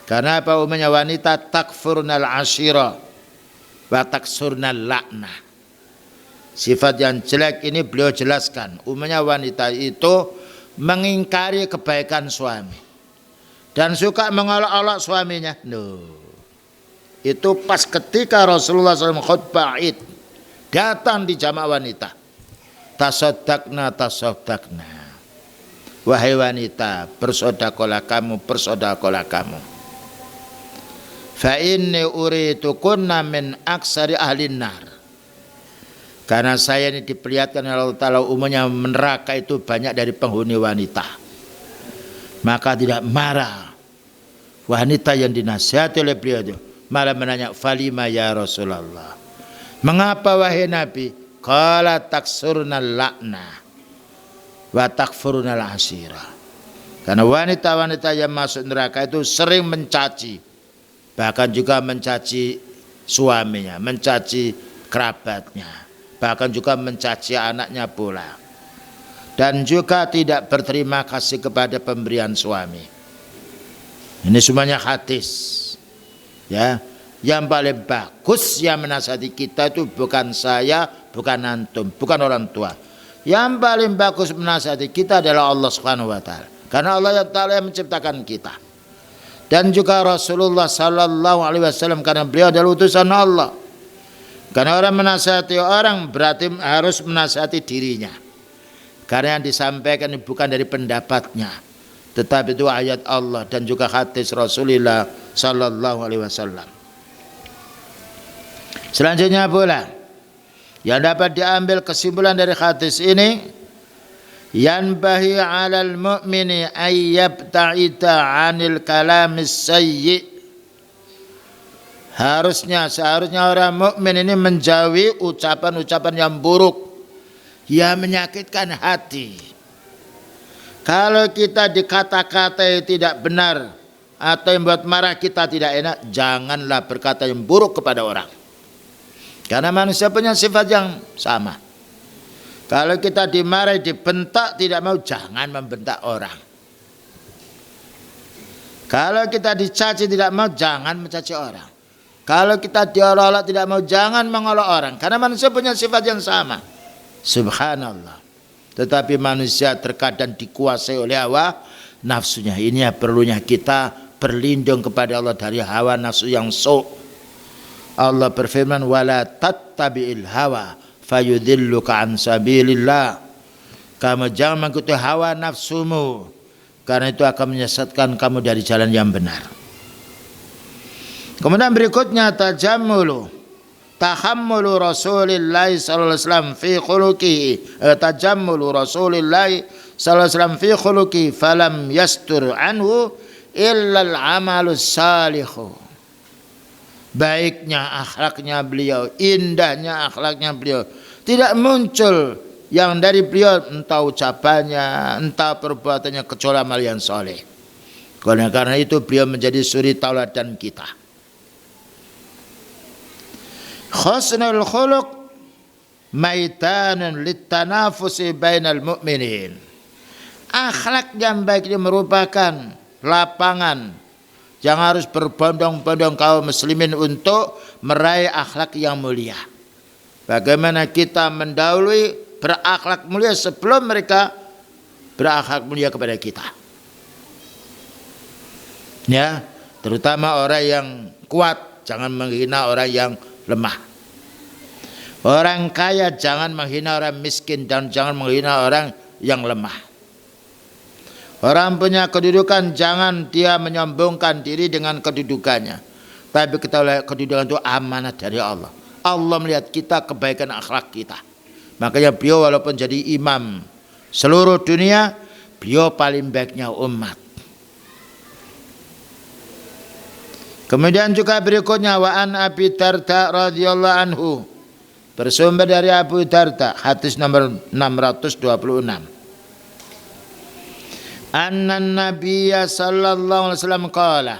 Karena apa? Umumnya wanita takfurnal ashira wa taksurnal la'nah. Sifat yang jelek ini beliau jelaskan. Umumnya wanita itu mengingkari kebaikan suami dan suka mengolok-olok suaminya. Itu pas ketika Rasulullah SAW khutbah Id, datang di jamaah wanita. Tasaddaqna, wahai wanita, bersodakolah kamu, bersodakolah kamu. Fa inni uritukunna min aksari ahlin nar. Karena saya ini diperlihatkan oleh Allah Ta'ala, umumnya neraka itu banyak dari penghuni wanita. Maka tidak marah wanita yang dinasihati oleh beliau itu, malah menanya, falima ya Rasulullah, mengapa wahai Nabi? Qala taksurnal la'na wa takfurnal ashira. Karena wanita-wanita yang masuk neraka itu sering mencaci, bahkan juga mencaci suaminya, mencaci kerabatnya, bahkan juga mencaci anaknya pula, dan juga tidak berterima kasih kepada pemberian suami. Ini semuanya hadis, ya. Yang paling bagus yang menasihati kita itu bukan saya, bukan antum, bukan orang tua. Yang paling bagus menasihati kita adalah Allah Subhanahu wa taala. Karena Allah Ta'ala yang menciptakan kita. Dan juga Rasulullah sallallahu alaihi wasallam, karena beliau adalah utusan Allah. Karena orang menasihati orang berarti harus menasihati dirinya. Karena yang disampaikan bukan dari pendapatnya, tetapi itu ayat Allah dan juga hadis Rasulullah sallallahu alaihi wasallam. Selanjutnya pula yang dapat diambil kesimpulan dari hadis ini, yanbahi 'alal mu'mini ay yabta'ida 'anil kalamis sayyi. Seharusnya orang mukmin ini menjauhi ucapan-ucapan yang buruk, yang menyakitkan hati. Kalau kita dikata-katai tidak benar atau yang membuat marah kita tidak enak, janganlah berkata yang buruk kepada orang. Karena manusia punya sifat yang sama. Kalau kita dimarahi, dibentak tidak mau, jangan membentak orang. Kalau kita dicaci tidak mau, jangan mencaci orang. Kalau kita diolok-olok tidak mau, jangan mengolok orang. Karena manusia punya sifat yang sama. Subhanallah. Tetapi manusia terkadang dikuasai oleh hawa nafsunya. Ini perlunya kita berlindung kepada Allah dari hawa nafsu yang Allah berfirman, wala tattabi'il hawa fayudhilluka an sabilillah. Kamu jangan mengikuti hawa nafsumu, karena itu akan menyesatkan kamu dari jalan yang benar. Kemudian berikutnya tahammulu Rasulillah sallallahu alaihi wasallam fi khuluqihi, tajammulu Rasulillah sallallahu alaihi wasallam fi khuluqihi falam yastur anhu illa al-amalus salihu. Baiknya akhlaknya beliau, indahnya akhlaknya beliau, tidak muncul yang dari beliau entah ucapannya, entah perbuatannya, kecuali amal yang soleh. Karena itu beliau menjadi suri tauladan kita. Husnul khuluq maitanun litanafusi bainal mu'minin. Akhlak yang baik ini merupakan lapangan yang harus berbondong-bondong kaum muslimin untuk meraih akhlak yang mulia. Bagaimana kita mendahului berakhlak mulia sebelum mereka berakhlak mulia kepada kita. Ya, terutama orang yang kuat, jangan menghina orang yang lemah. Orang kaya jangan menghina orang miskin dan jangan menghina orang yang lemah. Orang punya kedudukan jangan dia menyombongkan diri dengan kedudukannya. Tapi kita lihat kedudukan itu amanat dari Allah. Allah melihat kita, kebaikan akhlak kita. Makanya beliau walaupun jadi imam seluruh dunia, beliau paling baiknya umat. Kemudian juga berikutnya wa an Abi Darda radhiyallahu anhu, bersumber dari Abu Darda, hadis nomor 626. anna nabiyya sallallahu alaihi wasallam qala,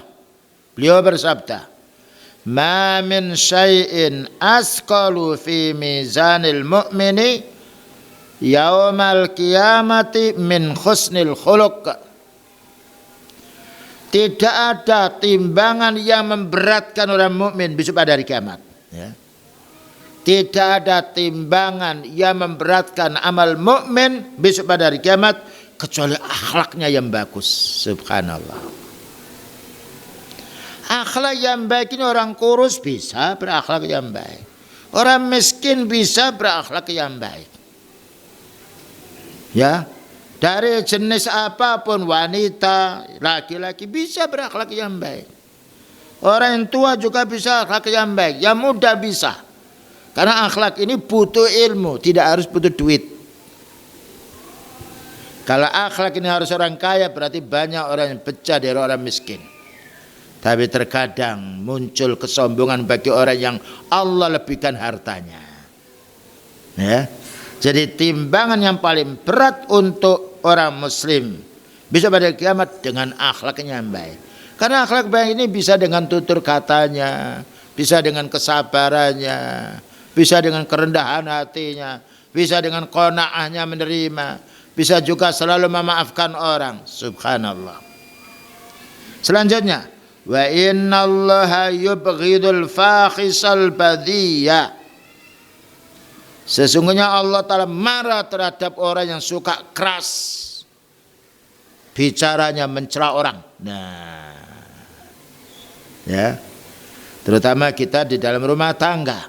beliau bersabda, ma min syai'in asqalu fi mizanil mu'mini yaumal qiyamati min husnil khuluq. Tidak ada timbangan yang memberatkan orang mukmin besok pada hari kiamat, ya. Tidak ada timbangan yang memberatkan amal mukmin besok pada hari kiamat kecuali akhlaknya yang bagus. Subhanallah. Akhlak yang baik ini orang kurus bisa berakhlak yang baik. Orang miskin bisa berakhlak yang baik. Ya, dari jenis apapun, wanita, laki-laki bisa berakhlak yang baik. Orang yang tua juga bisa akhlak yang baik. Yang muda bisa. Karena akhlak ini butuh ilmu, tidak harus butuh duit. Kalau akhlak ini harus orang kaya, berarti banyak orang yang pecah dari orang miskin. Tapi terkadang muncul kesombongan bagi orang yang Allah lebihkan hartanya. Ya. Jadi timbangan yang paling berat untuk orang muslim bisa pada kiamat dengan akhlaknya yang baik. Karena akhlak baik ini bisa dengan tutur katanya, bisa dengan kesabarannya, bisa dengan kerendahan hatinya, bisa dengan qanaahnya menerima, bisa juga selalu memaafkan orang. Subhanallah. Selanjutnya, wa innallaha yubghidul fakhisal badhiya. Sesungguhnya Allah Ta'ala marah terhadap orang yang suka keras bicaranya, mencela orang. Nah, ya, terutama kita di dalam rumah tangga.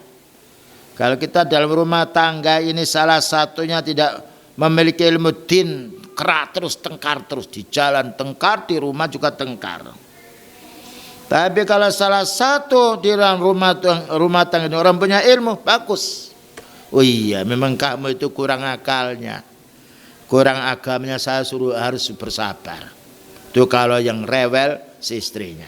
Kalau kita dalam rumah tangga ini salah satunya tidak memiliki ilmu din, keras terus, tengkar terus, di jalan tengkar, di rumah juga tengkar. Tapi kalau salah satu di dalam rumah tangga ini orang punya ilmu, bagus. Oh iya, memang kamu itu kurang akalnya, kurang agamanya, saya suruh harus bersabar. Itu kalau yang rewel si istrinya.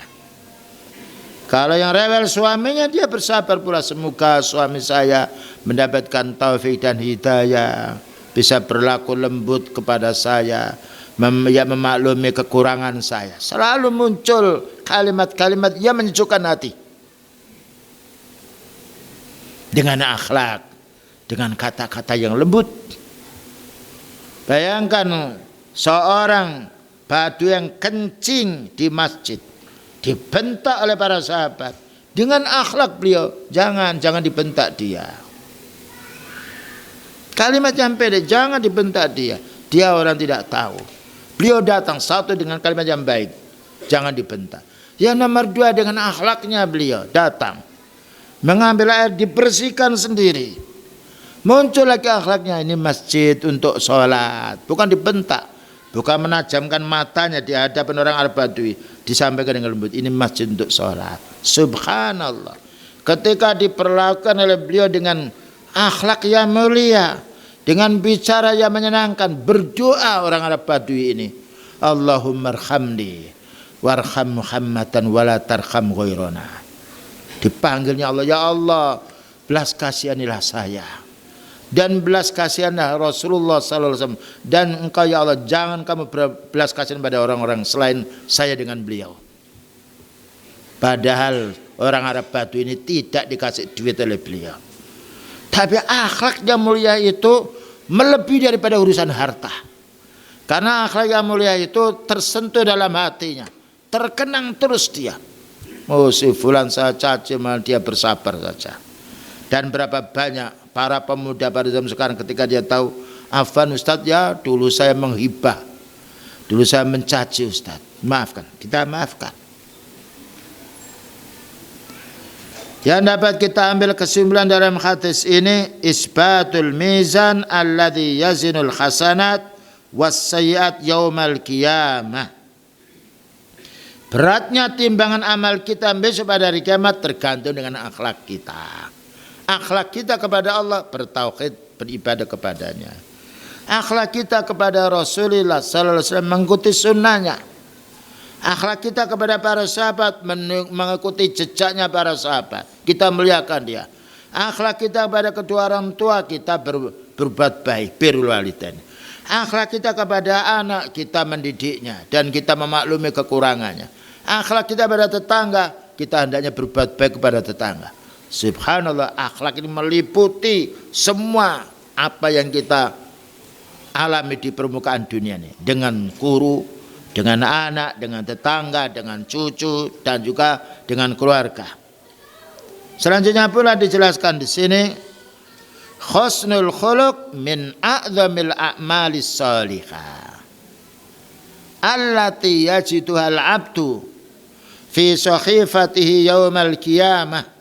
Kalau yang rewel suaminya, dia bersabar pula. Semoga suami saya mendapatkan taufik dan hidayah, bisa berlaku lembut kepada saya, memaklumi kekurangan saya. Selalu muncul kalimat-kalimat yang menyejukkan hati. Dengan akhlak, dengan kata-kata yang lembut. Bayangkan seorang badu yang kencing di masjid, dibentak oleh para sahabat. Dengan akhlak beliau, jangan dibentak dia. Kalimat yang pendek, jangan dibentak dia. Dia orang tidak tahu. Beliau datang satu dengan kalimat yang baik, jangan dibentak. Yang nomor dua, dengan akhlaknya beliau datang, mengambil air dibersihkan sendiri. Muncul lagi akhlaknya, ini masjid untuk sholat, bukan dibentak, bukan menajamkan matanya di hadapan orang Al-Badui, disampaikan dengan lembut, ini masjid untuk sholat. Subhanallah. Ketika diperlakukan oleh beliau dengan akhlak yang mulia, dengan bicara yang menyenangkan, berdoa orang Arab Badui ini, Allahumma arhamni warham Muhammadan wala tarham ghairana. Dipanggilnya Allah, ya Allah, belas kasihanilah saya dan belas kasihanlah Rasulullah sallallahu alaihi wasallam, dan engkau ya Allah jangan kamu belas kasihan pada orang-orang selain saya dengan beliau. Padahal orang Arab Badui ini tidak dikasih duit oleh beliau, tapi akhlak yang mulia itu melebihi daripada urusan harta. Karena akhlak yang mulia itu tersentuh dalam hatinya, terkenang terus dia. Oh, si fulan saya caci, malah dia bersabar saja. Dan berapa banyak para pemuda pada zaman sekarang ketika dia tahu, afwan Ustadz, ya dulu saya menghibah, dulu saya mencaci Ustadz, maafkan, kita maafkan. Yang dapat kita ambil kesimpulan dalam hadis ini, isbatul mizan alladhi yazinul hasanat was-sayyi'at yaumal qiyamah. Beratnya timbangan amal kita besok pada hari kiamat tergantung dengan akhlak kita. Akhlak kita kepada Allah, bertauhid, beribadah kepadanya. Akhlak kita kepada Rasulullah sallallahu alaihi wasallam, mengikuti sunnahnya. Akhlak kita kepada para sahabat, mengikuti jejaknya para sahabat, kita muliakan dia. Akhlak kita kepada kedua orang tua kita, berbuat baik, birrul walidain. Akhlak kita kepada anak, kita mendidiknya dan kita memaklumi kekurangannya. Akhlak kita pada tetangga, kita hendaknya berbuat baik kepada tetangga. Subhanallah, akhlak ini meliputi semua apa yang kita alami di permukaan dunia ini. Dengan guru, dengan anak, dengan tetangga, dengan cucu, dan juga dengan keluarga. Selanjutnya pula dijelaskan di sini, husnul khuluq min a'zamil a'malis salihah allati yajiduhal abdu fi sahifatihi yaumal qiyamah.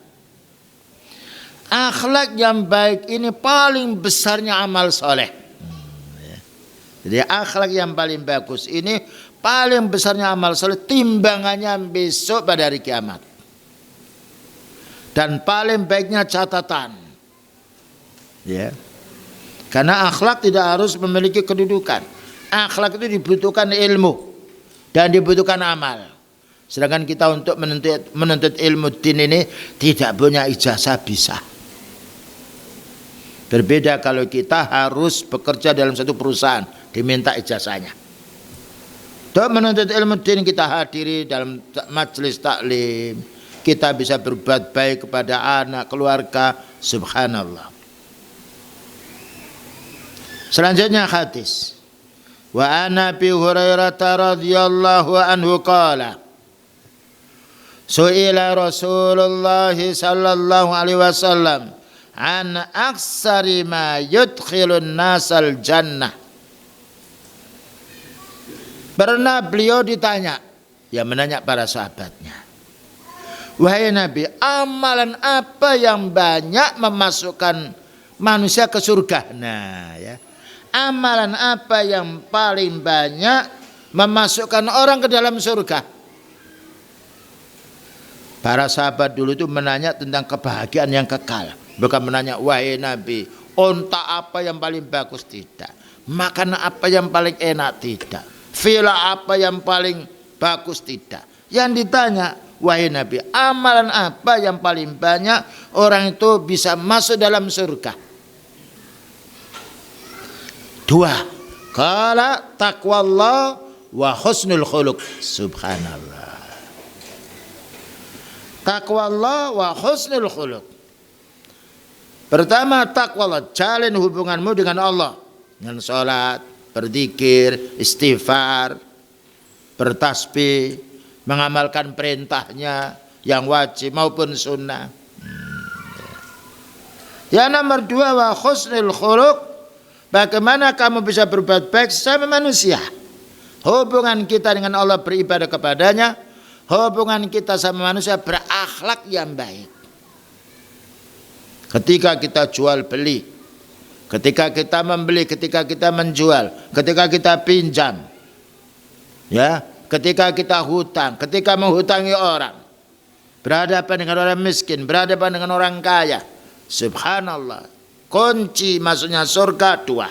Akhlak yang baik ini paling besarnya amal soleh. Jadi akhlak yang paling bagus ini paling besarnya amal soleh, timbangannya besok pada hari kiamat. Dan paling baiknya catatan. Ya. Karena akhlak tidak harus memiliki kedudukan. Akhlak itu dibutuhkan ilmu dan dibutuhkan amal. Sedangkan kita untuk menuntut ilmu din ini tidak punya ijazah bisa. Berbeda kalau kita harus bekerja dalam satu perusahaan, diminta ijazahnya. Untuk menuntut ilmu din kita hadiri dalam majelis taklim, kita bisa berbuat baik kepada anak, keluarga, subhanallah. Selanjutnya hadis. Wa ana Abi Hurairah radhiyallahu anhu qala su'ila Rasulullah sallallahu alaihi wasallam an aksari ma yudkhilun nasal jannah. Pernah beliau ditanya, ya menanya para sahabatnya, wahai Nabi, amalan apa yang banyak memasukkan manusia ke surga? Nah ya, amalan apa yang paling banyak memasukkan orang ke dalam surga? Para sahabat dulu itu menanya tentang kebahagiaan yang kekal, bukan menanya wahai Nabi, unta apa yang paling bagus, tidak. Makanan apa yang paling enak, tidak. Villa apa yang paling bagus, tidak. Yang ditanya, wahai Nabi, amalan apa yang paling banyak orang itu bisa masuk dalam surga? Dua. Qala taqwallah wa husnul khuluq. Subhanallah. Taqwallah wa husnul khuluq. Pertama, taqwallah, jalin hubunganmu dengan Allah dengan salat, berzikir, istighfar, bertasbih, mengamalkan perintahnya yang wajib maupun sunnah. Yang nomor dua, wa husnul khuluq, bagaimana kamu bisa berbuat baik sama manusia. Hubungan kita dengan Allah, beribadah kepadanya. Hubungan kita sama manusia, berakhlak yang baik. Ketika kita jual beli, ketika kita membeli, ketika kita menjual, ketika kita pinjam, ya, ketika kita hutang, ketika menghutangi orang, berhadapan dengan orang miskin, berhadapan dengan orang kaya, subhanallah, kunci masuknya surga dua.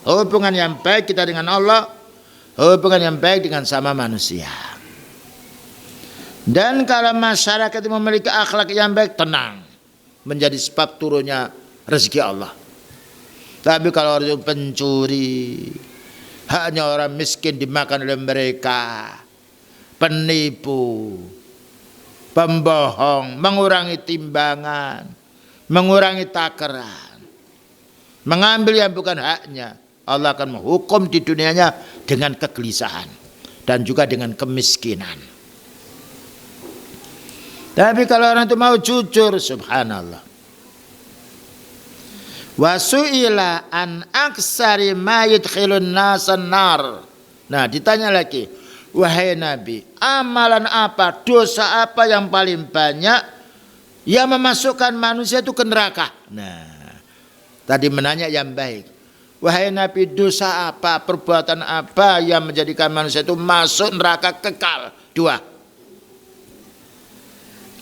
Hubungan yang baik kita dengan Allah, hubungan yang baik dengan sama manusia. Dan kalau masyarakat memiliki akhlak yang baik, tenang, menjadi sebab turunnya rezeki Allah. Tapi kalau orang itu pencuri, hanya orang miskin dimakan oleh mereka, penipu, pembohong, mengurangi timbangan, mengurangi takaran, mengambil yang bukan haknya, Allah akan menghukum di dunianya dengan kegelisahan dan juga dengan kemiskinan. Tapi kalau orang itu mau jujur, subhanallah. Wasu'ila an aksari ma yudkhilun nasan nar. Nah, ditanya lagi, wahai Nabi, amalan apa, dosa apa yang paling banyak yang memasukkan manusia itu ke neraka? Nah, tadi menanya yang baik. Wahai Nabi, dosa apa, perbuatan apa yang menjadikan manusia itu masuk neraka kekal? Dua.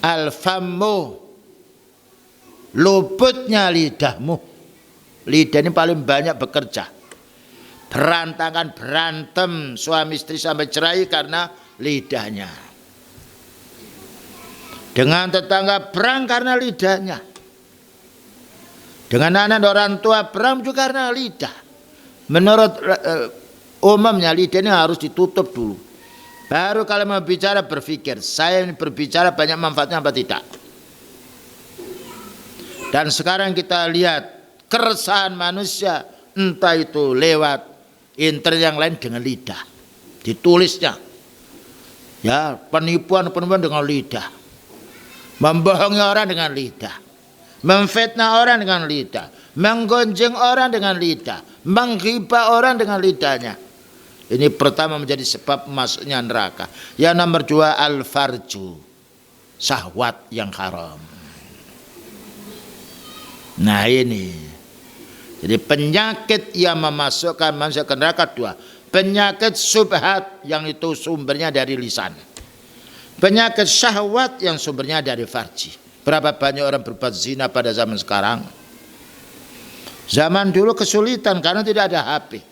Al-fammu, luputnya lidahmu. Lidah ini paling banyak bekerja. Berantakan, berantem suami istri sampai cerai karena lidahnya. Dengan tetangga perang karena lidahnya. Dengan anak orang tua perang juga karena lidah. Menurut umumnya lidah ini harus ditutup dulu. Baru kalau mau bicara berpikir, saya ini berbicara banyak manfaatnya apa tidak. Dan sekarang kita lihat keresahan manusia, entah itu lewat internet yang lain dengan lidah. Ditulisnya. Ya, penipuan dengan lidah. Membohongi orang dengan lidah. Memfitnah orang dengan lidah. Menggonjeng orang dengan lidah. Menghibah orang dengan lidahnya. Ini pertama menjadi sebab masuknya neraka. Yang nomor 2 al-farju, syahwat yang haram. Nah ini, jadi penyakit yang memasukkan manusia ke neraka 2. Penyakit subhat yang itu sumbernya dari lisan. Penyakit syahwat yang sumbernya dari farji. Berapa banyak orang berbuat zina pada zaman sekarang? Zaman dulu kesulitan karena tidak ada HP.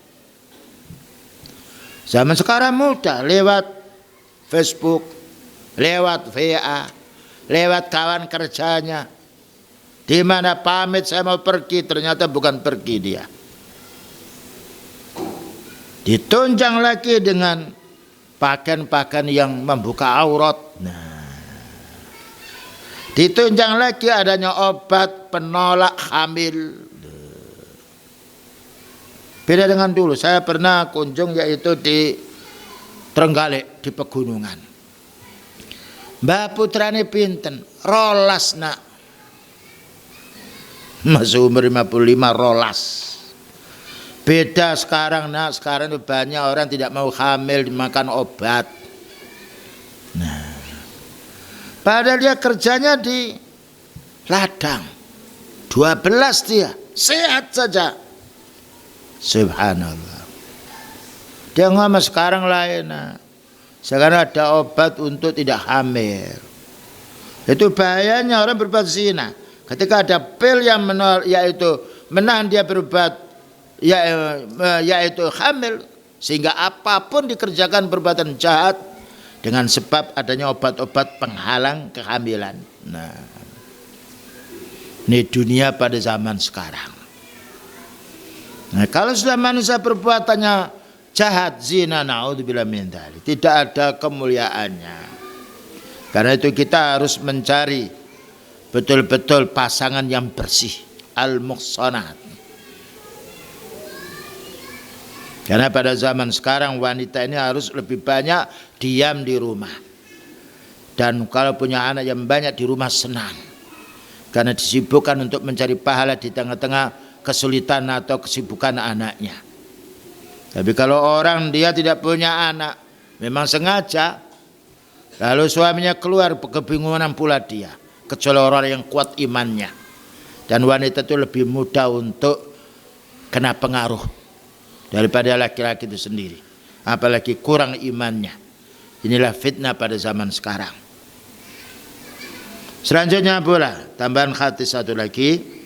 Zaman sekarang mudah, lewat Facebook, lewat WA, lewat kawan kerjanya. Di mana pamit saya mau pergi, ternyata bukan pergi dia. Ditunjang lagi dengan pakaian-pakaian yang membuka aurat. Nah, ditunjang lagi adanya obat penolak hamil. Beda dengan dulu, saya pernah kunjung yaitu di Trenggalek, di pegunungan. Mbak putrane pinten, rolas nak. Masih umur 55 rolas. Beda sekarang nak, sekarang itu banyak orang tidak mau hamil dimakan obat. Nah, padahal dia kerjanya di ladang, 12 dia, sehat saja. Subhanallah. Dia ngomong sekarang lain. Nah, sekarang ada obat untuk tidak hamil. Itu bahayanya orang berbuat zina. Ketika ada pil yang yaitu menahan dia berbuat yaitu hamil, sehingga apapun dikerjakan perbuatan jahat dengan sebab adanya obat-obat penghalang kehamilan. Nah, ini dunia pada zaman sekarang. Nah, kalau sudah manusia perbuatannya jahat, zina, naudzubillah min dzalik, tidak ada kemuliaannya. Karena itu kita harus mencari betul-betul pasangan yang bersih, al-muhsanat. Karena pada zaman sekarang wanita ini harus lebih banyak diam di rumah. Dan kalau punya anak yang banyak di rumah senang. Karena disibukkan untuk mencari pahala di tengah-tengah kesulitan atau kesibukan anaknya. Tapi kalau orang dia tidak punya anak, memang sengaja, lalu suaminya keluar, kebingungan pula dia, kecuali orang yang kuat imannya. Dan wanita itu lebih mudah untuk kena pengaruh daripada laki-laki itu sendiri, apalagi kurang imannya. Inilah fitnah pada zaman sekarang. Selanjutnya pula tambahan hadis satu lagi.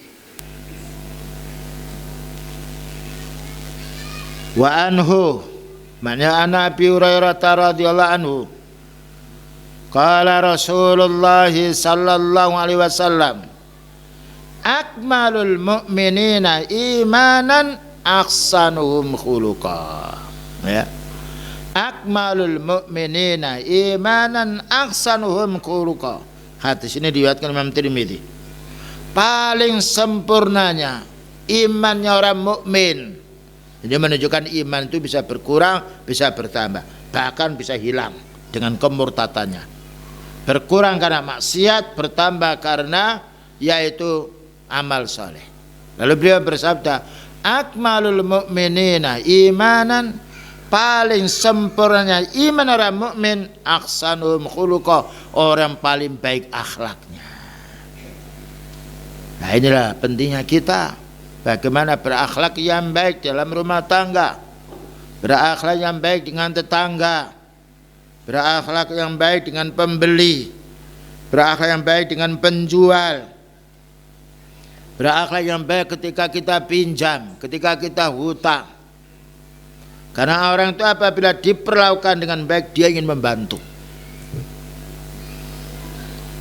Wa anhu, maknanya an Abi Hurairah radhiyallahu anhu, qala Rasulullah sallallahu alaihi wasallam, akmalul mu'minina imanan ahsanuhum khuluqa. Ya, akmalul mu'minina imanan ahsanuhum khuluqa. Hadis ini diriwayatkan Imam Tirmidzi. Paling sempurnanya imannya orang mukmin. Jadi menunjukkan iman itu bisa berkurang, bisa bertambah, bahkan bisa hilang dengan kemurtadannya. Berkurang karena maksiat, bertambah karena yaitu amal soleh. Lalu beliau bersabda, akmalul mu'minina imanan, paling sempurnanya iman orang mukmin, ahsanuhum khuluqa, orang paling baik akhlaknya. Nah, inilah pentingnya kita. Bagaimana berakhlak yang baik dalam rumah tangga, berakhlak yang baik dengan tetangga, berakhlak yang baik dengan pembeli, berakhlak yang baik dengan penjual, berakhlak yang baik ketika kita pinjam, ketika kita hutang. Karena orang itu apabila diperlakukan dengan baik, dia ingin membantu.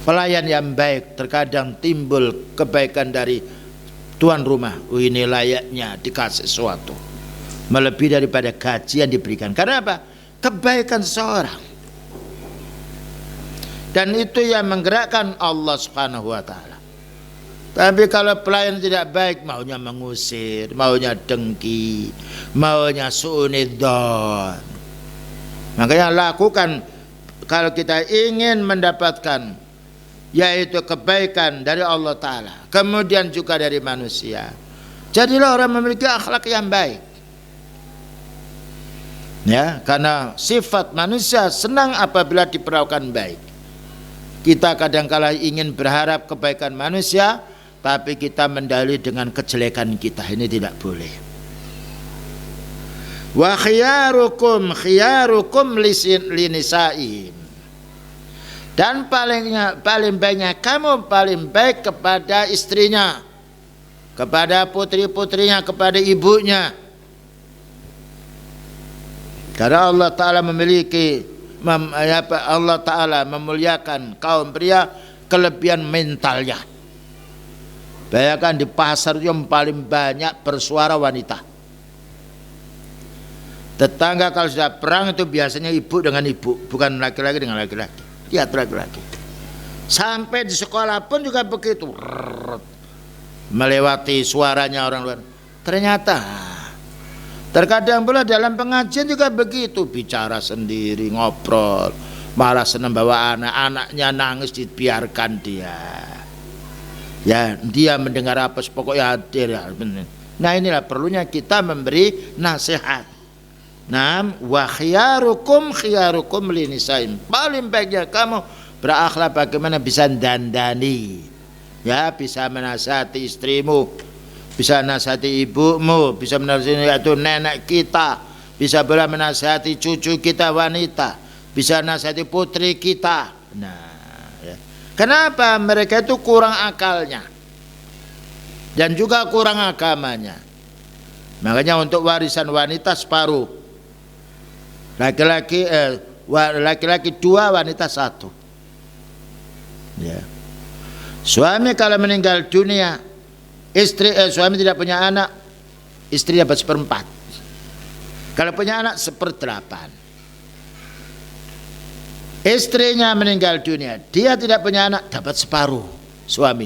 Pelayan yang baik terkadang timbul kebaikan dari tuan rumah. Ini layaknya dikasih sesuatu. melebihi daripada gaji yang diberikan. Karena apa? Kebaikan seseorang. Dan itu yang menggerakkan Allah Subhanahu wa taala. Tapi kalau pelayan tidak baik, maunya mengusir, maunya dengki, maunya su'unidzon. Makanya lakukan, kalau kita ingin mendapatkan yaitu kebaikan dari Allah taala, kemudian juga dari manusia, jadilah orang memiliki akhlak yang baik. Ya, karena sifat manusia senang apabila diperlakukan baik. Kita kadang-kala ingin berharap kebaikan manusia, tapi kita mendalih dengan kejelekan kita. Ini tidak boleh. Wa khiyarukum linisaihim. Dan paling baiknya kamu paling baik kepada istrinya, kepada putri-putrinya, kepada ibunya. Karena Allah Ta'ala Allah Ta'ala memuliakan kaum pria kelebihan mentalnya. Bayangkan di pasar yang paling banyak bersuara wanita. Tetangga kalau sudah perang itu biasanya ibu dengan ibu, bukan laki-laki dengan laki-laki. Lihat laki-laki. Sampai di sekolah pun juga begitu. Melewati suaranya orang luar. Ternyata terkadang pula dalam pengajian juga begitu, bicara sendiri, ngobrol, malah senang bawa anak-anaknya nangis dibiarkan dia. Ya, dia mendengar apa pokoknya hadir ya. Nah, inilah perlunya kita memberi nasihat. Nah, wa khiyarukum linisaim. Paling baiknya kamu berakhlak bagaimana bisa dandani. Ya, bisa menasihati istrimu, bisa menasihati ibumu, bisa menasihati yaitu nenek kita, bisa pula menasihati cucu kita wanita, bisa menasihati putri kita. Nah, kenapa? Mereka itu kurang akalnya dan juga kurang agamanya. Makanya untuk warisan wanita separuh, laki-laki 2, wanita 1. Ya. Suami kalau meninggal dunia, suami tidak punya anak, istri dapat 1/4. Kalau punya anak 1/8. Istrinya meninggal dunia, dia tidak punya anak, dapat separuh suami.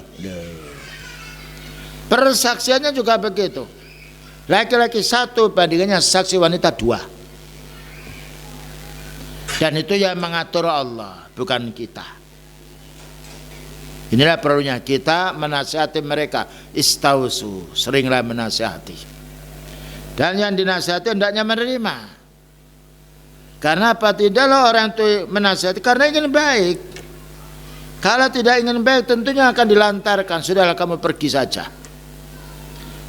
Persaksiannya juga begitu. Laki-laki 1 bandingannya saksi wanita 2. Dan itu yang mengatur Allah, bukan kita. Inilah perlunya kita menasihati mereka. Istausu, seringlah menasihati. Dan yang dinasihati hendaknya menerima. Karena apa? Tidaklah orang itu menasihati karena ingin baik. Kalau tidak ingin baik tentunya akan dilantarkan. Sudahlah kamu pergi saja.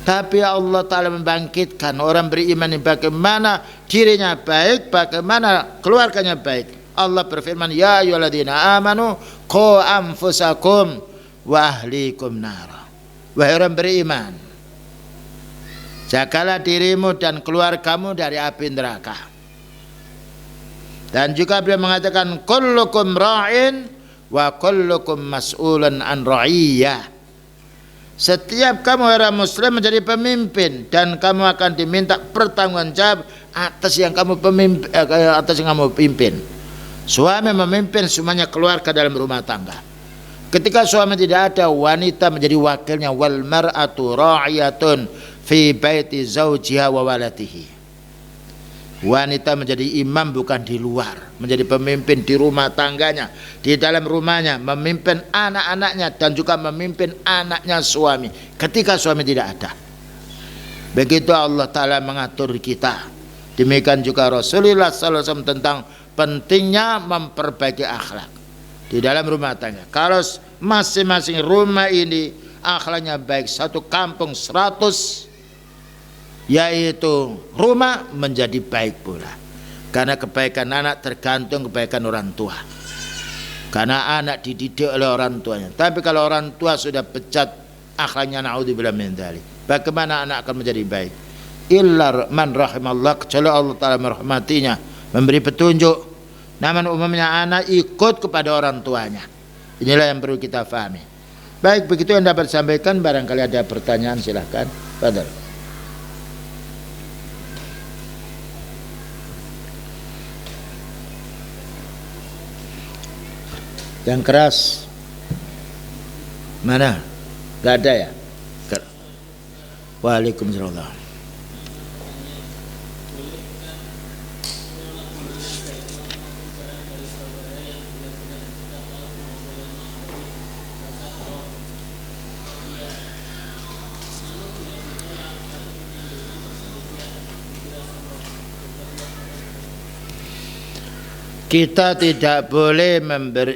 Tapi Allah Ta'ala membangkitkan orang beriman ini bagaimana dirinya baik, bagaimana keluarganya baik. Allah berfirman, ya ayyuhalladzina amanu qu anfusakum wa ahlikum nara. Wahai orang beriman, jagalah dirimu dan keluargamu dari api neraka. Dan juga beliau mengatakan kullukum ra'in wa kullukum mas'ulun an ra'iyah. Setiap kamu orang muslim menjadi pemimpin dan kamu akan diminta pertanggungjawab atas yang kamu pimpin. Suami memimpin semuanya keluarga dalam rumah tangga. Ketika suami tidak ada, wanita menjadi wakilnya. Wal mar'atu ra'iyatun fi baiti zawjiha wa waladihi. Wanita menjadi imam bukan di luar, menjadi pemimpin di rumah tangganya, di dalam rumahnya, memimpin anak-anaknya dan juga memimpin anaknya suami ketika suami tidak ada. Begitu Allah Ta'ala mengatur kita. Demikian juga Rasulullah SAW tentang pentingnya memperbaiki akhlak di dalam rumah tangga. Kalau masing-masing rumah ini akhlaknya baik, satu kampung 100 yaitu rumah menjadi baik pula. Karena kebaikan anak tergantung kebaikan orang tua. Karena anak dididik oleh orang tuanya. Tapi kalau orang tua sudah pecat akhlaknya, naudzubillah min dzalik, bagaimana anak akan menjadi baik? Illa man rahimallah, kecuali Allah Ta'ala merahmatinya, memberi petunjuk. Namun umumnya anak ikut kepada orang tuanya. Inilah yang perlu kita pahami. Baik, begitu yang dapat disampaikan. Barangkali ada pertanyaan, silahkan. Fadhal. Yang keras. Mana? Gak ada ya? Waalaikumsalam. Kita tidak boleh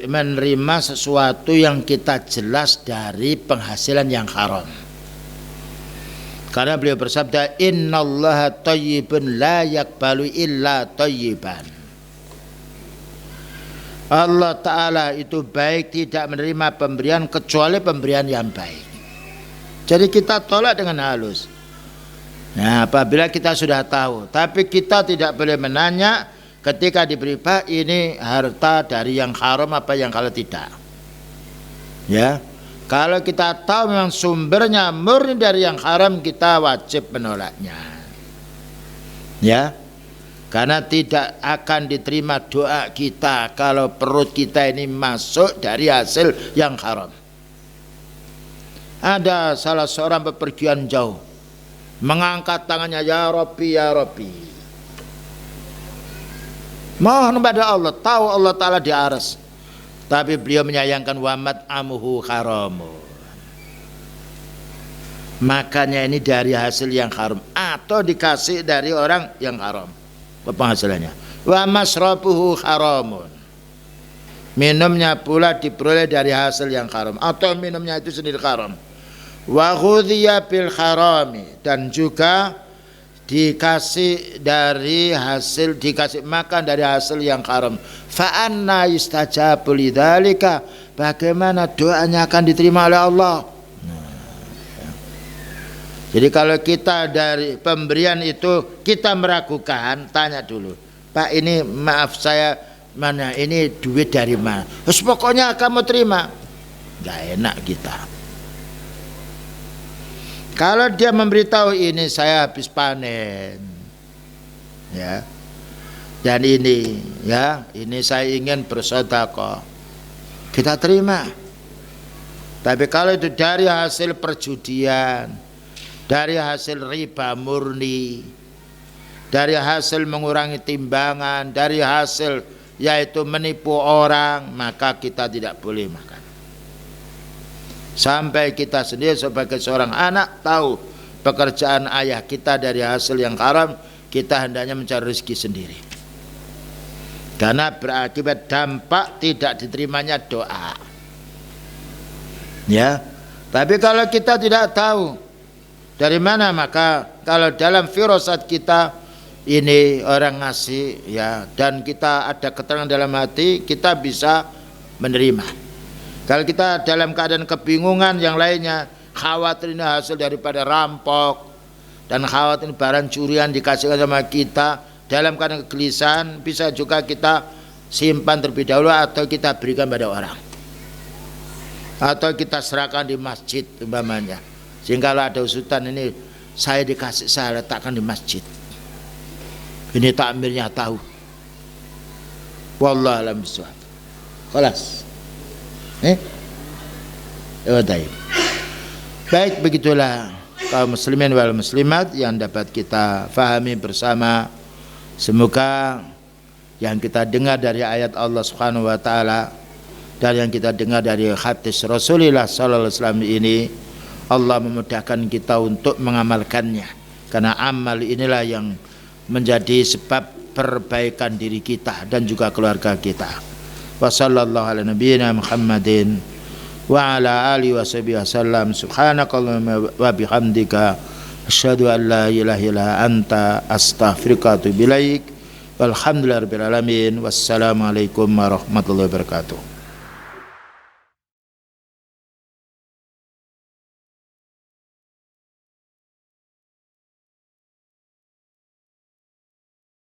menerima sesuatu yang kita jelas dari penghasilan yang haram. Karena beliau bersabda, innallaha thayyibun la yaqbalu illa thayyiban. Allah Ta'ala itu baik, tidak menerima pemberian kecuali pemberian yang baik. Jadi kita tolak dengan halus. Nah, apabila kita sudah tahu, tapi kita tidak boleh menanya ketika diberi, Pak, ini harta dari yang haram apa yang kalau tidak. Ya, kalau kita tahu memang sumbernya murni dari yang haram, kita wajib menolaknya. Ya, karena tidak akan diterima doa kita kalau perut kita ini masuk dari hasil yang haram. Ada salah seorang bepergian jauh, mengangkat tangannya, ya Rabbi, ya Rabbi. Mohon kepada Allah, tahu Allah Ta'ala di aras, tapi beliau menyayangkan wamat amuhu haramu. Makanya ini dari hasil yang haram atau dikasih dari orang yang haram penghasilannya. Wa masrabuhu haramun. Minumnya pula diperoleh dari hasil yang haram atau minumnya itu sendiri haram. Wa ghudhiya bil harami, dan juga dikasih dari hasil, dikasih makan dari hasil yang haram. Fa anna yustajabu lidzalika, bagaimana doanya akan diterima oleh Allah? Jadi kalau kita dari pemberian itu kita meragukan, tanya dulu, Pak, ini maaf saya, mana ini duit dari mana? Terus pokoknya kamu terima. Gak enak kita. Kalau dia memberitahu, ini saya habis panen, ya, dan ini, ya, ini saya ingin bersedekah, kita terima. Tapi kalau itu dari hasil perjudian, dari hasil riba murni, dari hasil mengurangi timbangan, dari hasil yaitu menipu orang, maka kita tidak boleh makan. Sampai kita sendiri sebagai seorang anak tahu pekerjaan ayah kita dari hasil yang haram, kita hendaknya mencari rezeki sendiri. Karena berakibat dampak tidak diterimanya doa. Ya. Tapi kalau kita tidak tahu dari mana, maka kalau dalam firasat kita ini orang ngasih, ya, dan kita ada keterangan dalam hati, kita bisa menerima. Kalau kita dalam keadaan kebingungan yang lainnya, khawatir ini hasil daripada rampok, dan khawatir barang curian dikasihkan sama kita, dalam keadaan kegelisahan, bisa juga kita simpan terlebih dahulu atau kita berikan pada orang, atau kita serahkan di masjid umpamanya. Sehingga kalau ada usutan, ini saya dikasih, saya letakkan di masjid, ini takmirnya tahu. Wallahu a'lam bishawab. Kelas. Baik, begitulah kaum muslimin wal muslimat yang dapat kita fahami bersama. Semoga yang kita dengar dari ayat Allah Subhanahu wa taala dan yang kita dengar dari hadis Rasulullah sallallahu alaihi wasallam ini, Allah memudahkan kita untuk mengamalkannya, karena amal inilah yang menjadi sebab perbaikan diri kita dan juga keluarga kita. Wa sallallahu ala nabiyyina Muhammadin wa ala alihi wa sahbihi wasallam. Subhanakallahumma wa bihamdika asyhadu an la ilaha illa anta astaghfiruka wa atubu ilaik. Walhamdulillahirabbil alamin. Wassalamualaikum warahmatullahi wabarakatuh.